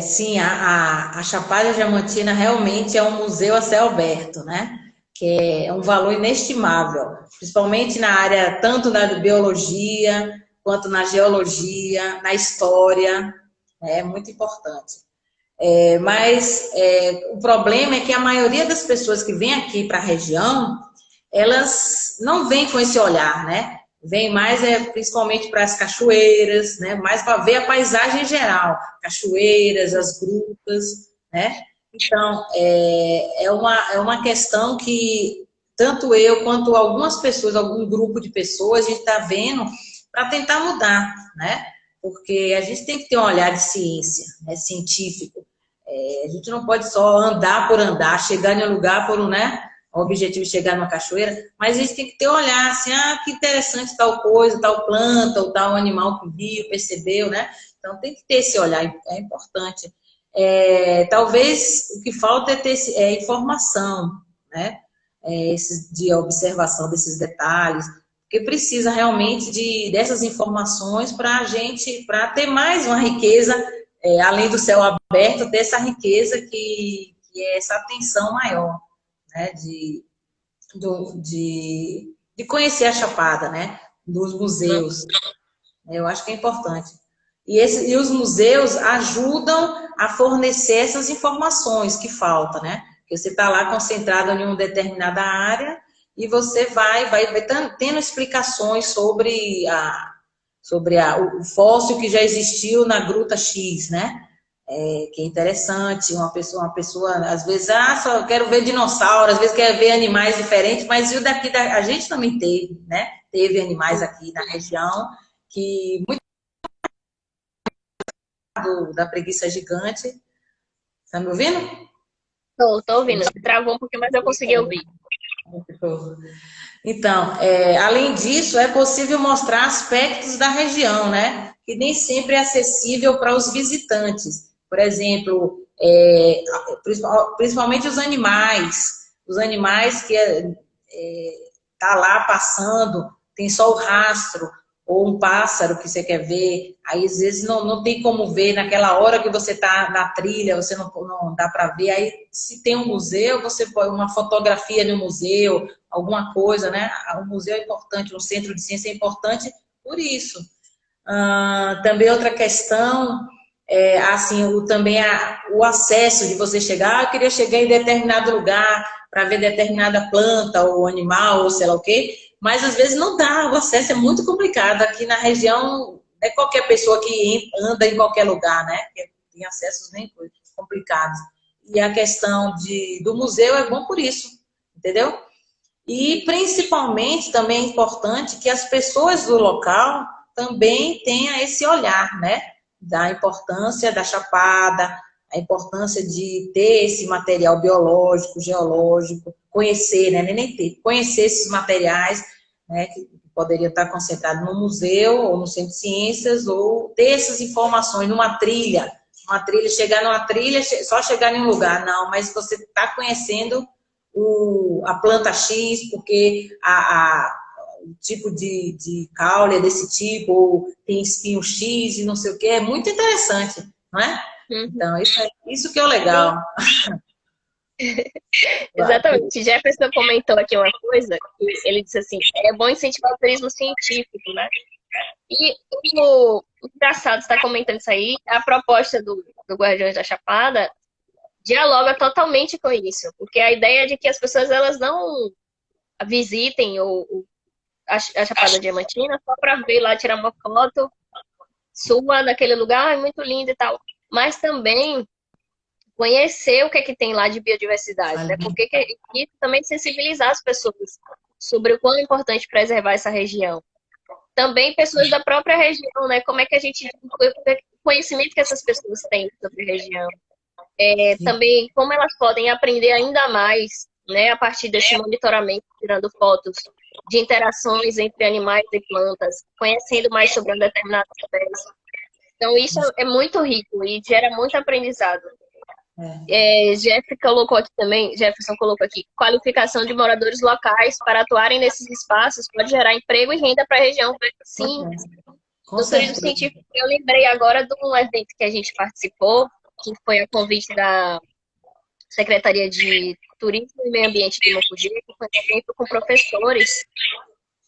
Speaker 2: sim, a Chapada Diamantina realmente é um museu a céu aberto, né? Que é um valor inestimável, principalmente na área tanto da biologia, quanto na geologia, na história, é muito importante. Mas o problema é que a maioria das pessoas que vêm aqui para a região, elas não vêm com esse olhar, né? Vem mais principalmente para as cachoeiras, né? Mais para ver a paisagem em geral, cachoeiras, as grutas, né? Então, é uma questão que tanto eu quanto algumas pessoas, algum grupo de pessoas, a gente está vendo para tentar mudar, né? Porque a gente tem que ter um olhar de ciência, né? Científico. A gente não pode só andar por andar, chegar em um lugar por um, né? O objetivo de chegar numa cachoeira, mas a gente tem que ter um olhar assim, que interessante tal coisa, tal planta, ou tal animal que viu, percebeu, né? Então tem que ter esse olhar, é importante. Talvez o que falta é ter informação, né? De observação desses detalhes, porque precisa realmente dessas informações para a gente, para ter mais uma riqueza, além do céu aberto, ter essa riqueza que é essa atenção maior. Né, de conhecer a Chapada, né, dos museus. Eu acho que é importante. E os museus ajudam a fornecer essas informações que faltam, né? Porque você está lá concentrado em uma determinada área e você vai tendo explicações sobre o fóssil que já existiu na Gruta X, né? que é interessante, uma pessoa, às vezes, só quero ver dinossauro, às vezes quer ver animais diferentes, mas e o daqui, a gente também teve, né? Teve animais aqui na região, que muito da preguiça gigante. Tá me ouvindo?
Speaker 1: Tô ouvindo. Travou um pouquinho, mas eu consegui ouvir.
Speaker 2: Então, além disso, é possível mostrar aspectos da região, né? Que nem sempre é acessível para os visitantes. Por exemplo, principalmente os animais que tá lá passando, tem só o rastro, ou um pássaro que você quer ver, aí às vezes não tem como ver naquela hora que você está na trilha, você não dá para ver, aí se tem um museu, você põe uma fotografia no museu, alguma coisa, né? O museu é importante, um centro de ciência é importante por isso. Também outra questão assim, o acesso de você chegar, eu queria chegar em determinado lugar para ver determinada planta ou animal ou sei lá o quê, mas às vezes não dá, o acesso é muito complicado. Aqui na região, é qualquer pessoa que anda em qualquer lugar, né? Tem acessos bem complicados. E a questão do museu é bom por isso, entendeu? E principalmente também é importante que as pessoas do local também tenham esse olhar, né? Da importância da chapada, a importância de ter esse material biológico, geológico, conhecer, né? Nem ter, conhecer esses materiais, né? Que poderiam estar concentrados no museu ou no centro de ciências, ou ter essas informações numa trilha. Chegar numa trilha, só chegar em um lugar, não, mas você está conhecendo a planta X, porque o tipo de caule é desse tipo, ou tem espinho X e não sei o que, é muito interessante, não é?
Speaker 1: Uhum.
Speaker 2: Então, isso que é o legal.
Speaker 1: Exatamente. Jefferson comentou aqui uma coisa, que ele disse assim, é bom incentivar o turismo científico, né? E o engraçado está comentando isso aí, a proposta do Guardiões da Chapada dialoga totalmente com isso, porque a ideia é de que as pessoas elas não visitem a Chapada Diamantina só para ver lá, tirar uma foto sua naquele lugar, é muito lindo e tal, mas também conhecer o que é que tem lá de biodiversidade, né? Porque e também sensibilizar as pessoas sobre o quão é importante preservar essa região. Também pessoas da própria região, né? Como é que a gente o conhecimento que essas pessoas têm sobre a região. Também como elas podem aprender ainda mais, né, a partir desse monitoramento, tirando fotos de interações entre animais e plantas, conhecendo mais sobre uma determinada espécie. Então, isso é muito rico e gera muito aprendizado. Jefferson colocou aqui, qualificação de moradores locais para atuarem nesses espaços pode gerar emprego e renda para a região. Sim, no turismo científico, eu lembrei agora de um evento que a gente participou, que foi a convite da Secretaria de Turismo e Meio Ambiente de Mucugê, que foi um evento com professores,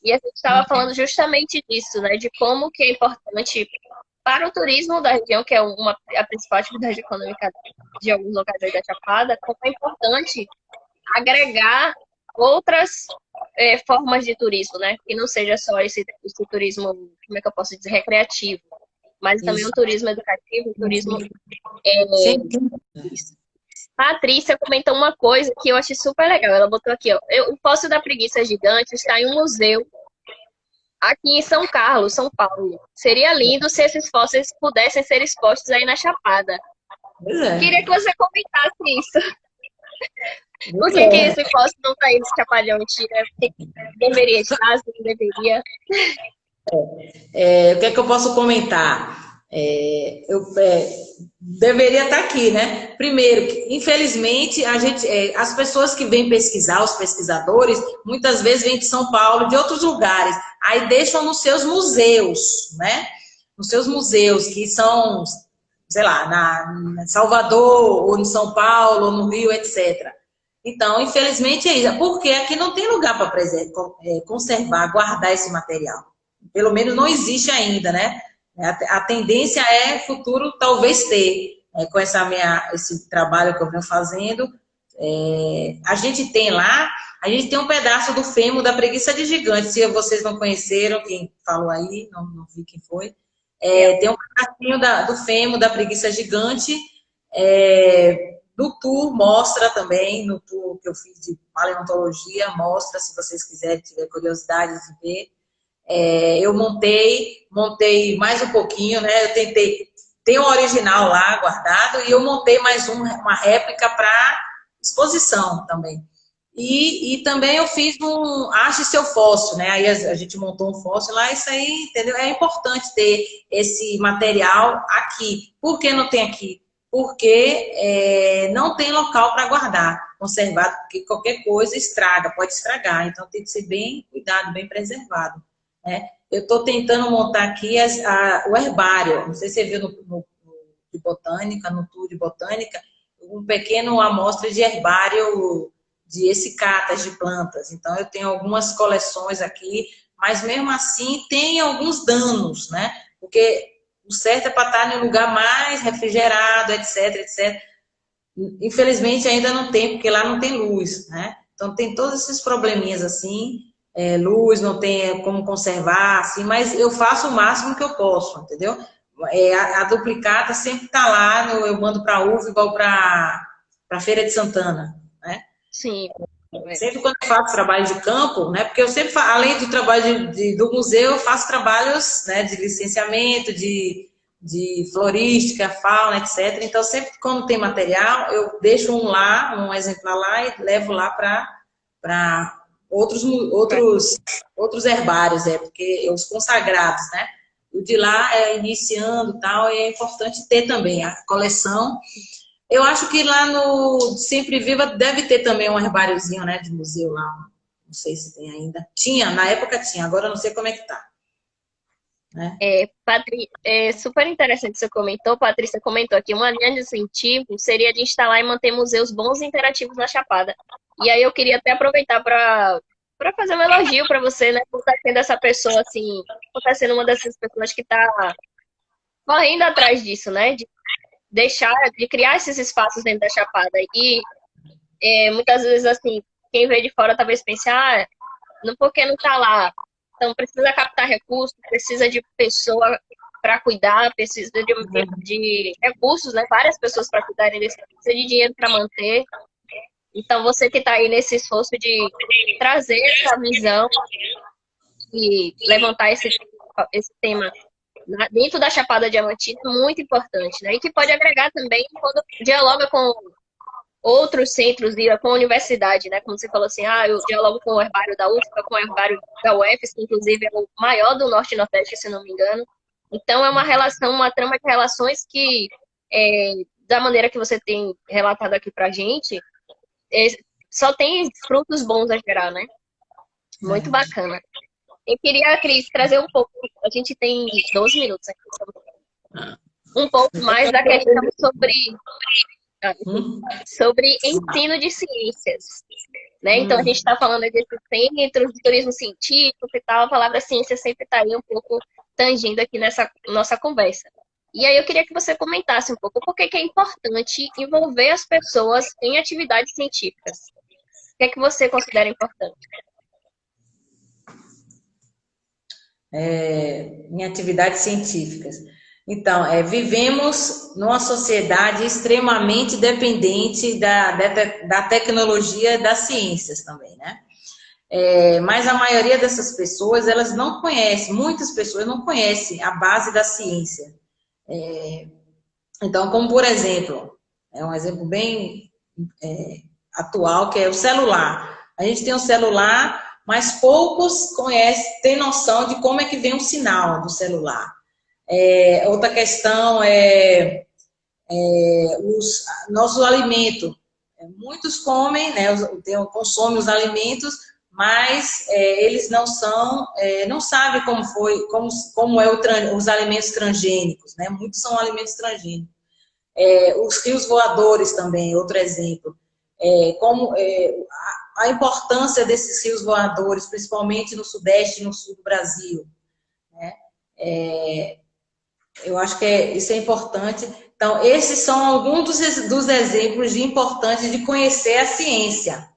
Speaker 1: e a gente estava falando justamente disso, né, de como que é importante para o turismo da região, que é a principal atividade econômica de alguns locais aí da Chapada, como é importante agregar outras formas de turismo, né, que não seja só esse turismo, como é que eu posso dizer, recreativo, mas também um turismo educativo, um turismo... Patrícia comentou uma coisa que eu achei super legal. Ela botou aqui, ó. O Fóssil da Preguiça Gigante está em um museu aqui em São Carlos, São Paulo. Seria lindo se esses fósseis pudessem ser expostos aí na Chapada. Queria que você comentasse isso. Por que esse fóssil não está aí no Chapadão? Deveria estar, não deveria.
Speaker 2: O que é que eu posso comentar? Deveria estar aqui, né? Primeiro, infelizmente, as pessoas que vêm pesquisar, os pesquisadores, muitas vezes vêm de São Paulo, de outros lugares, aí deixam nos seus museus, né? Nos seus museus, que são, sei lá, na Salvador, ou em São Paulo, ou no Rio, etc. Então, infelizmente é isso, porque aqui não tem lugar para conservar, guardar esse material. Pelo menos não existe ainda, né? A tendência é futuro talvez ter, com esse trabalho que eu venho fazendo. A gente tem um pedaço do fêmur da preguiça de gigante. Se vocês não conheceram, quem falou aí, não vi quem foi, Tem um pedacinho do fêmur, da preguiça gigante. No tour mostra também, no tour que eu fiz de paleontologia, mostra, se vocês quiserem, tiver curiosidade de ver. Eu montei mais um pouquinho, né? Eu tentei, tem um original lá guardado e eu montei mais uma réplica para exposição também. E também eu fiz ache seu fóssil, né? Aí a gente montou um fóssil lá, isso aí, entendeu? É importante ter esse material aqui. Por que não tem aqui? Porque não tem local para guardar, conservado, porque qualquer coisa estraga, pode estragar. Então tem que ser bem cuidado, bem preservado, né? Eu estou tentando montar aqui o herbário. Não sei se você viu de botânica, no tour de botânica, um pequeno amostra de herbário de essicatas de plantas. Então, eu tenho algumas coleções aqui, mas mesmo assim tem alguns danos, né? Porque o certo é para estar em um lugar mais refrigerado, etc, etc. Infelizmente, ainda não tem, porque lá não tem luz, né? Então, tem todos esses probleminhas assim, luz, não tem como conservar, assim, mas eu faço o máximo que eu posso, entendeu? A duplicata sempre está lá, eu mando para a UV, igual para a Feira de Santana, né?
Speaker 1: Sim.
Speaker 2: Sempre quando eu faço trabalho de campo, né? Porque eu sempre, além do trabalho do museu, eu faço trabalhos, né, de licenciamento, de florística, fauna, etc. Então, sempre quando tem material, eu deixo um exemplar lá e levo lá para outros herbários, porque os consagrados, né? O de lá é iniciando e tal, e é importante ter também a coleção. Eu acho que lá no Sempre Viva deve ter também um herbáriozinho, né, de museu lá. Não sei se tem ainda. Tinha, na época tinha, agora eu não sei como é que tá, né?
Speaker 1: É super interessante que você comentou, Patrícia comentou aqui, uma linha de incentivo seria de instalar e manter museus bons e interativos na Chapada. E aí eu queria até aproveitar para fazer um elogio para você, né, por estar sendo essa pessoa assim, por estar sendo uma dessas pessoas que está correndo atrás disso, né, de deixar, de criar esses espaços dentro da Chapada. E muitas vezes assim, quem vê de fora talvez pense, porque não está lá. Então, precisa captar recursos, precisa de pessoa para cuidar, precisa de recursos, né? Várias pessoas para cuidarem desse, precisa de dinheiro para manter. Então, você que está aí nesse esforço de trazer essa visão e levantar esse tema dentro da Chapada Diamantina é muito importante, né? E que pode agregar também quando dialoga com outros centros e com a universidade, né? Como você falou assim, eu dialogo com o herbário da UFPA, com o herbário da UFES, que inclusive é o maior do Norte e Nordeste, se não me engano. Então, é uma relação, uma trama de relações que, da maneira que você tem relatado aqui pra gente, só tem frutos bons a gerar, né? Muito bacana. Eu queria, Cris, trazer um pouco, a gente tem 12 minutos aqui, um pouco mais da questão sobre ensino de ciências, né? Então, a gente está falando desses centros de turismo científico e tal, a palavra ciência sempre está aí um pouco tangindo aqui nessa nossa conversa. E aí eu queria que você comentasse um pouco por que é importante envolver as pessoas em atividades científicas. O que é que você considera importante?
Speaker 2: Em atividades científicas. Então, vivemos numa sociedade extremamente dependente da tecnologia e das ciências também, né? Mas a maioria dessas pessoas, elas não conhecem, muitas pessoas não conhecem a base da ciência. Então, como por exemplo, é um exemplo bem atual, que é o celular. A gente tem um celular, mas poucos têm noção de como é que vem o sinal do celular. Outra questão os nossos alimentos. Muitos comem, né, consomem os alimentos, mas eles não sabem como é os alimentos transgênicos, né? Muitos são alimentos transgênicos. Os rios voadores também, outro exemplo. A importância desses rios voadores, principalmente no Sudeste e no Sul do Brasil, né? Eu acho que isso é importante. Então, esses são alguns dos exemplos de importantes de conhecer a ciência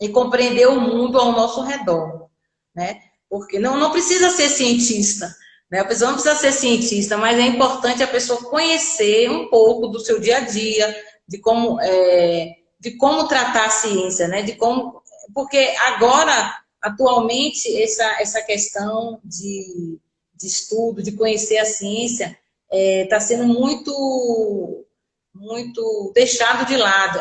Speaker 2: e compreender o mundo ao nosso redor, né? Porque não precisa ser cientista, né? A pessoa não precisa ser cientista, mas é importante a pessoa conhecer um pouco do seu dia a dia, de como tratar a ciência, né? Porque agora, atualmente, essa questão de estudo, de conhecer a ciência, está sendo muito deixado de lado.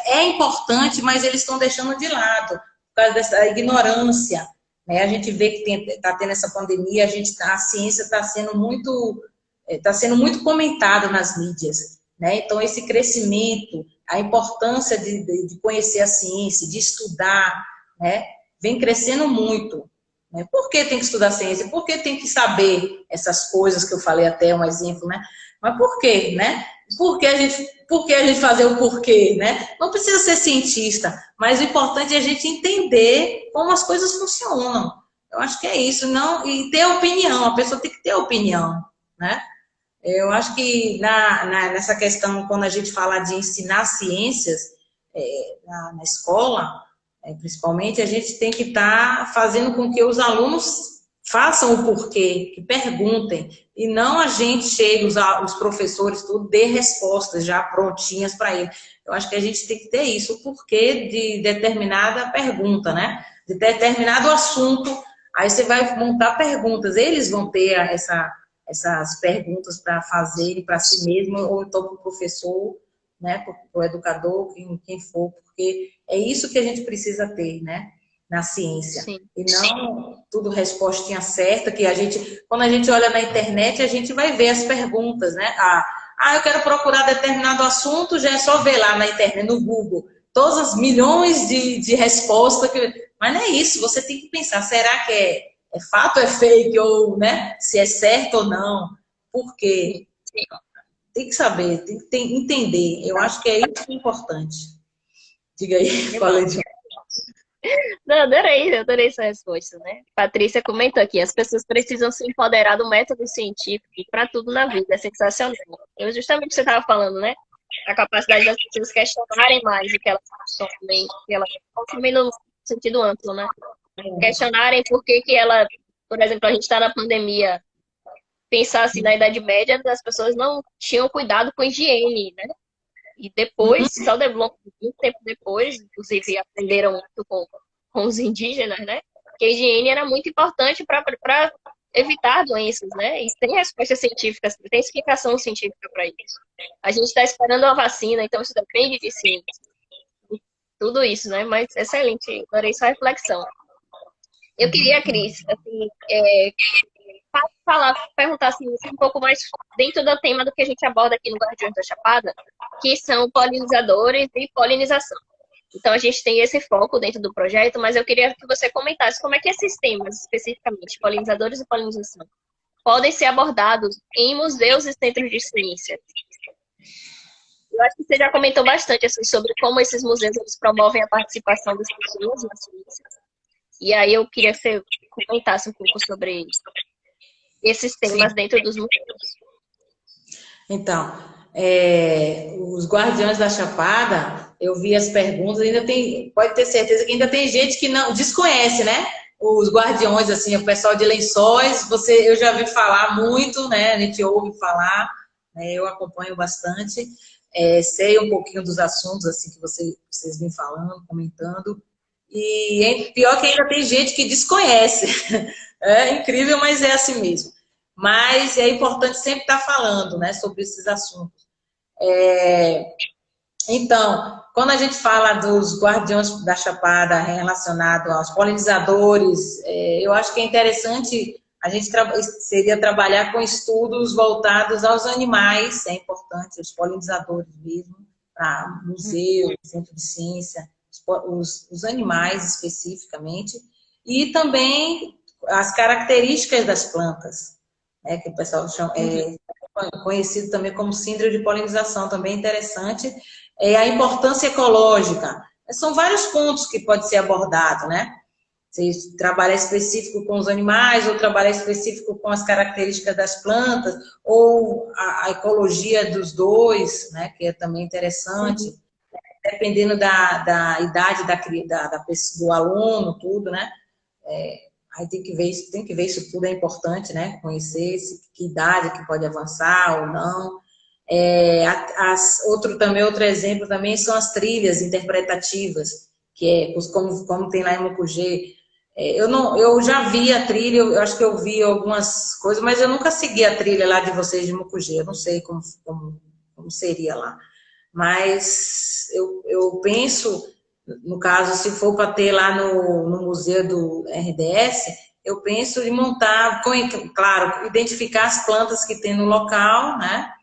Speaker 2: É importante, mas eles estão deixando de lado por causa dessa ignorância, né? A gente vê que está tendo essa pandemia, a ciência está sendo muito comentada nas mídias, né? Então, esse crescimento, a importância de conhecer a ciência, de estudar, né? Vem crescendo muito. Né? Por que tem que estudar ciência? Por que tem que saber essas coisas que eu falei até, um exemplo, né? Mas por quê, né? Por que a gente fazer o porquê, né? Não precisa ser cientista, mas o importante é a gente entender como as coisas funcionam. Eu acho que é isso, não, e ter opinião, a pessoa tem que ter opinião, né? Eu acho que nessa questão, quando a gente fala de ensinar ciências na escola, principalmente, a gente tem que estar fazendo com que os alunos façam o porquê, que perguntem, e não a gente chegue, os professores, tudo, dê respostas já prontinhas para ele. Eu acho que a gente tem que ter isso, o porquê de determinada pergunta, né? De determinado assunto, aí você vai montar perguntas, eles vão ter essas perguntas para fazer para si mesmo, ou então para o professor, né, para o educador, quem for, porque é isso que a gente precisa ter, né, na ciência.
Speaker 1: Sim.
Speaker 2: E não tudo respostinha certa, que quando a gente olha na internet, a gente vai ver as perguntas, né? Eu quero procurar determinado assunto, já é só ver lá na internet, no Google, todas as milhões de respostas. Mas não é isso, você tem que pensar, será que é fato, é fake, ou, né, se é certo ou não? Por quê? Tem que saber, tem que entender. Eu acho que é isso que é importante. Diga aí, falei de...
Speaker 1: Não, adorei essa resposta, né? Patrícia comentou aqui, as pessoas precisam se empoderar do método científico para tudo na vida, é sensacional. Eu justamente você estava falando, né? A capacidade das pessoas questionarem mais o que elas consomem, que elas consomem no sentido amplo, né? Questionarem por que ela, por exemplo, a gente está na pandemia, pensar assim, na Idade Média, as pessoas não tinham cuidado com a higiene, né? E depois, só muito tempo depois, inclusive aprenderam muito com os indígenas, né? Que a higiene era muito importante para evitar doenças, né? E tem respostas científicas, tem explicação científica para isso. A gente está esperando a vacina, então isso depende de ciência. Tudo isso, né? Mas excelente, adorei sua reflexão. Eu queria, Cris, assim, perguntar assim, um pouco mais dentro do tema do que a gente aborda aqui no Guardiões da Chapada, que são polinizadores e polinização. Então, a gente tem esse foco dentro do projeto, mas eu queria que você comentasse como é que esses temas, especificamente, polinizadores e polinização, podem ser abordados em museus e centros de ciência. Eu acho que você já comentou bastante assim, sobre como esses museus eles promovem a participação das pessoas na ciência. E aí eu queria que você comentasse um pouco sobre esses temas dentro dos museus.
Speaker 2: Então, os Guardiões da Chapada, eu vi as perguntas, pode ter certeza que ainda tem gente que não desconhece, né? Os Guardiões, assim, o pessoal de Lençóis, eu já vi falar muito, né? A gente ouve falar, né? Eu acompanho bastante, sei um pouquinho dos assuntos, assim, que vocês vêm falando, comentando, e pior que ainda tem gente que desconhece. É incrível, mas é assim mesmo. Mas é importante sempre estar falando, né, sobre esses assuntos. Então, quando a gente fala dos Guardiões da Chapada relacionado aos polinizadores, eu acho que é interessante a gente seria trabalhar com estudos voltados aos animais, é importante, os polinizadores mesmo, para museu, centro de ciência, os animais especificamente, e também as características das plantas, né, que o pessoal chama, conhecido também como síndrome de polinização, também é interessante, a importância ecológica. São vários pontos que pode ser abordado, né? Se trabalhar específico com os animais, ou trabalhar específico com as características das plantas, ou a ecologia dos dois, né, que é também interessante, dependendo da idade do aluno, tudo, né? Aí tem que ver isso tudo, é importante, né? Conhecer que idade que pode avançar ou não. Outro exemplo também são as trilhas interpretativas, que é como tem lá em Mucugê. Eu já vi a trilha, eu acho que eu vi algumas coisas, mas eu nunca segui a trilha lá de vocês de Mucugê, eu não sei como seria lá. Mas eu penso, no caso, se for para ter lá no museu do RDS, eu penso em montar, claro, identificar as plantas que tem no local, né?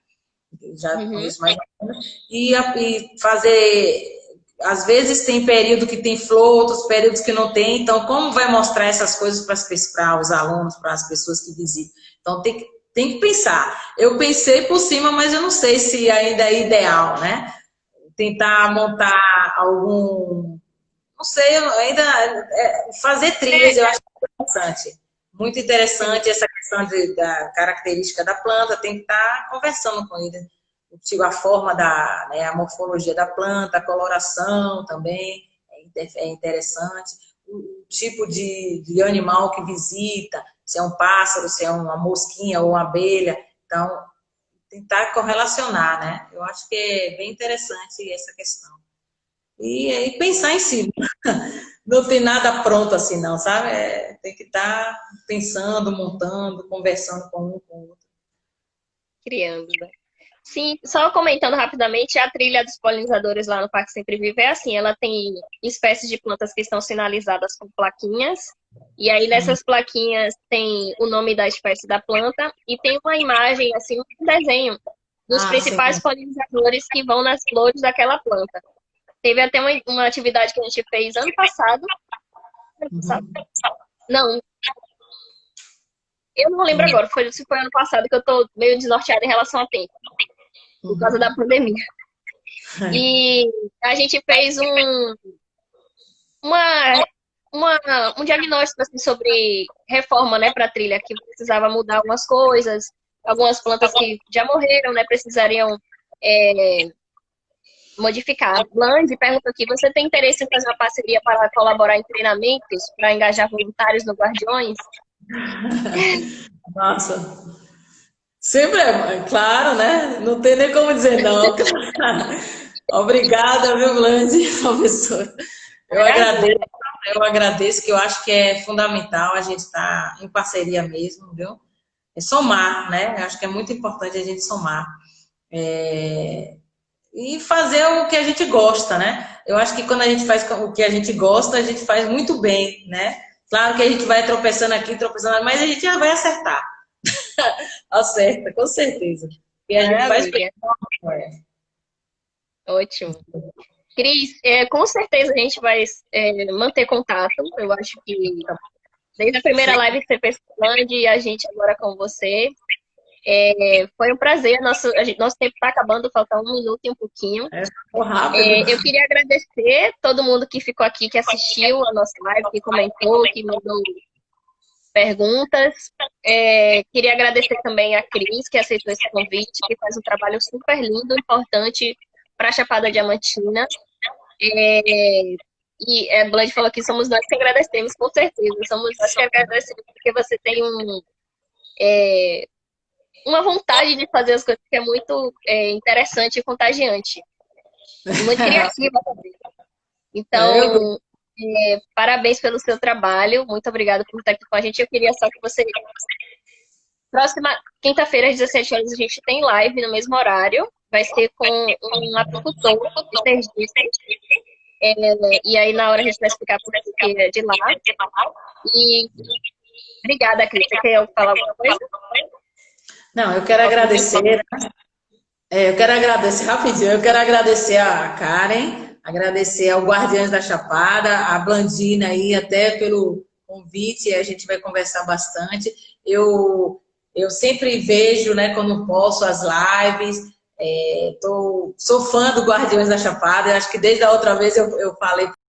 Speaker 2: Já conheço mais ou menos, e fazer. Às vezes tem período que tem flor, outros períodos que não tem, então como vai mostrar essas coisas para os alunos, para as pessoas que visitam? Então tem que pensar. Eu pensei por cima, mas eu não sei se ainda é ideal, né? Tentar montar algum. Não sei, fazer trilhas eu acho interessante. Muito interessante essa questão da característica da planta, tem que estar conversando com ele. Tipo, a forma né, a morfologia da planta, a coloração também é interessante. O tipo de animal que visita, se é um pássaro, se é uma mosquinha ou uma abelha. Então, tentar correlacionar, né? Eu acho que é bem interessante essa questão. E pensar em si. Não tem nada pronto assim, não, sabe? Tem que estar pensando, montando, conversando com um com o outro.
Speaker 1: Criando, né? Sim, só comentando rapidamente, a trilha dos polinizadores lá no Parque Sempre Vivo é assim, ela tem espécies de plantas que estão sinalizadas com plaquinhas, e aí nessas plaquinhas tem o nome da espécie da planta e tem uma imagem, assim, um desenho dos
Speaker 2: Sim.
Speaker 1: principais polinizadores que vão nas flores daquela planta. Teve até uma atividade que a gente fez ano passado. Não, eu não lembro agora, se foi ano passado que eu tô meio desnorteada em relação ao tempo, por causa da pandemia. E a gente fez um diagnóstico assim, sobre reforma, né, para a trilha, que precisava mudar algumas coisas, algumas plantas que já morreram, né, precisariam modificar. A Bland pergunta aqui, você tem interesse em fazer uma parceria para colaborar em treinamentos, para engajar voluntários no Guardiões?
Speaker 2: Nossa, sempre claro, né? Não tem nem como dizer não. Obrigada, viu, Blandi, professora. Eu agradeço, que eu acho que é fundamental a gente estar em parceria mesmo, viu? É somar, né? Eu acho que é muito importante a gente somar. E fazer o que a gente gosta, né? Eu acho que quando a gente faz o que a gente gosta, a gente faz muito bem, né? Claro que a gente vai tropeçando aqui, tropeçando ali, mas a gente já vai acertar. Acerta, com certeza. E a gente faz bem.
Speaker 1: Ótimo. Cris, com certeza a gente vai manter contato. Eu acho que desde a primeira live que você fez com a Band e a gente agora com você. Foi um prazer. Nosso tempo está acabando, falta 1 minuto e um pouquinho.
Speaker 2: Rápido.
Speaker 1: Eu queria agradecer todo mundo que ficou aqui, que assistiu a nossa live, que comentou, que mandou perguntas. Queria agradecer também a Cris, que aceitou esse convite, que faz um trabalho super lindo, importante para a Chapada Diamantina. E a Bland falou que somos nós que agradecemos, com certeza. Somos nós que agradecemos porque você tem uma vontade de fazer as coisas que é muito interessante e contagiante. E muito criativa também. Então, parabéns pelo seu trabalho. Muito obrigada por estar aqui com a gente. Eu queria só que você... Próxima quinta-feira, às 17 horas, a gente tem live no mesmo horário. Vai ser com um apicultor de Sergipe. E aí, na hora, a gente vai explicar por que é de lá. E obrigada, Cris. Você quer falar alguma coisa?
Speaker 2: Não, eu quero agradecer. Eu quero agradecer rapidinho. Eu quero agradecer a Karen, agradecer ao Guardiões da Chapada, a Blandina aí, até pelo convite. A gente vai conversar bastante. Eu sempre vejo, né, quando posso, as lives. Sou fã do Guardiões da Chapada. Eu acho que desde a outra vez eu falei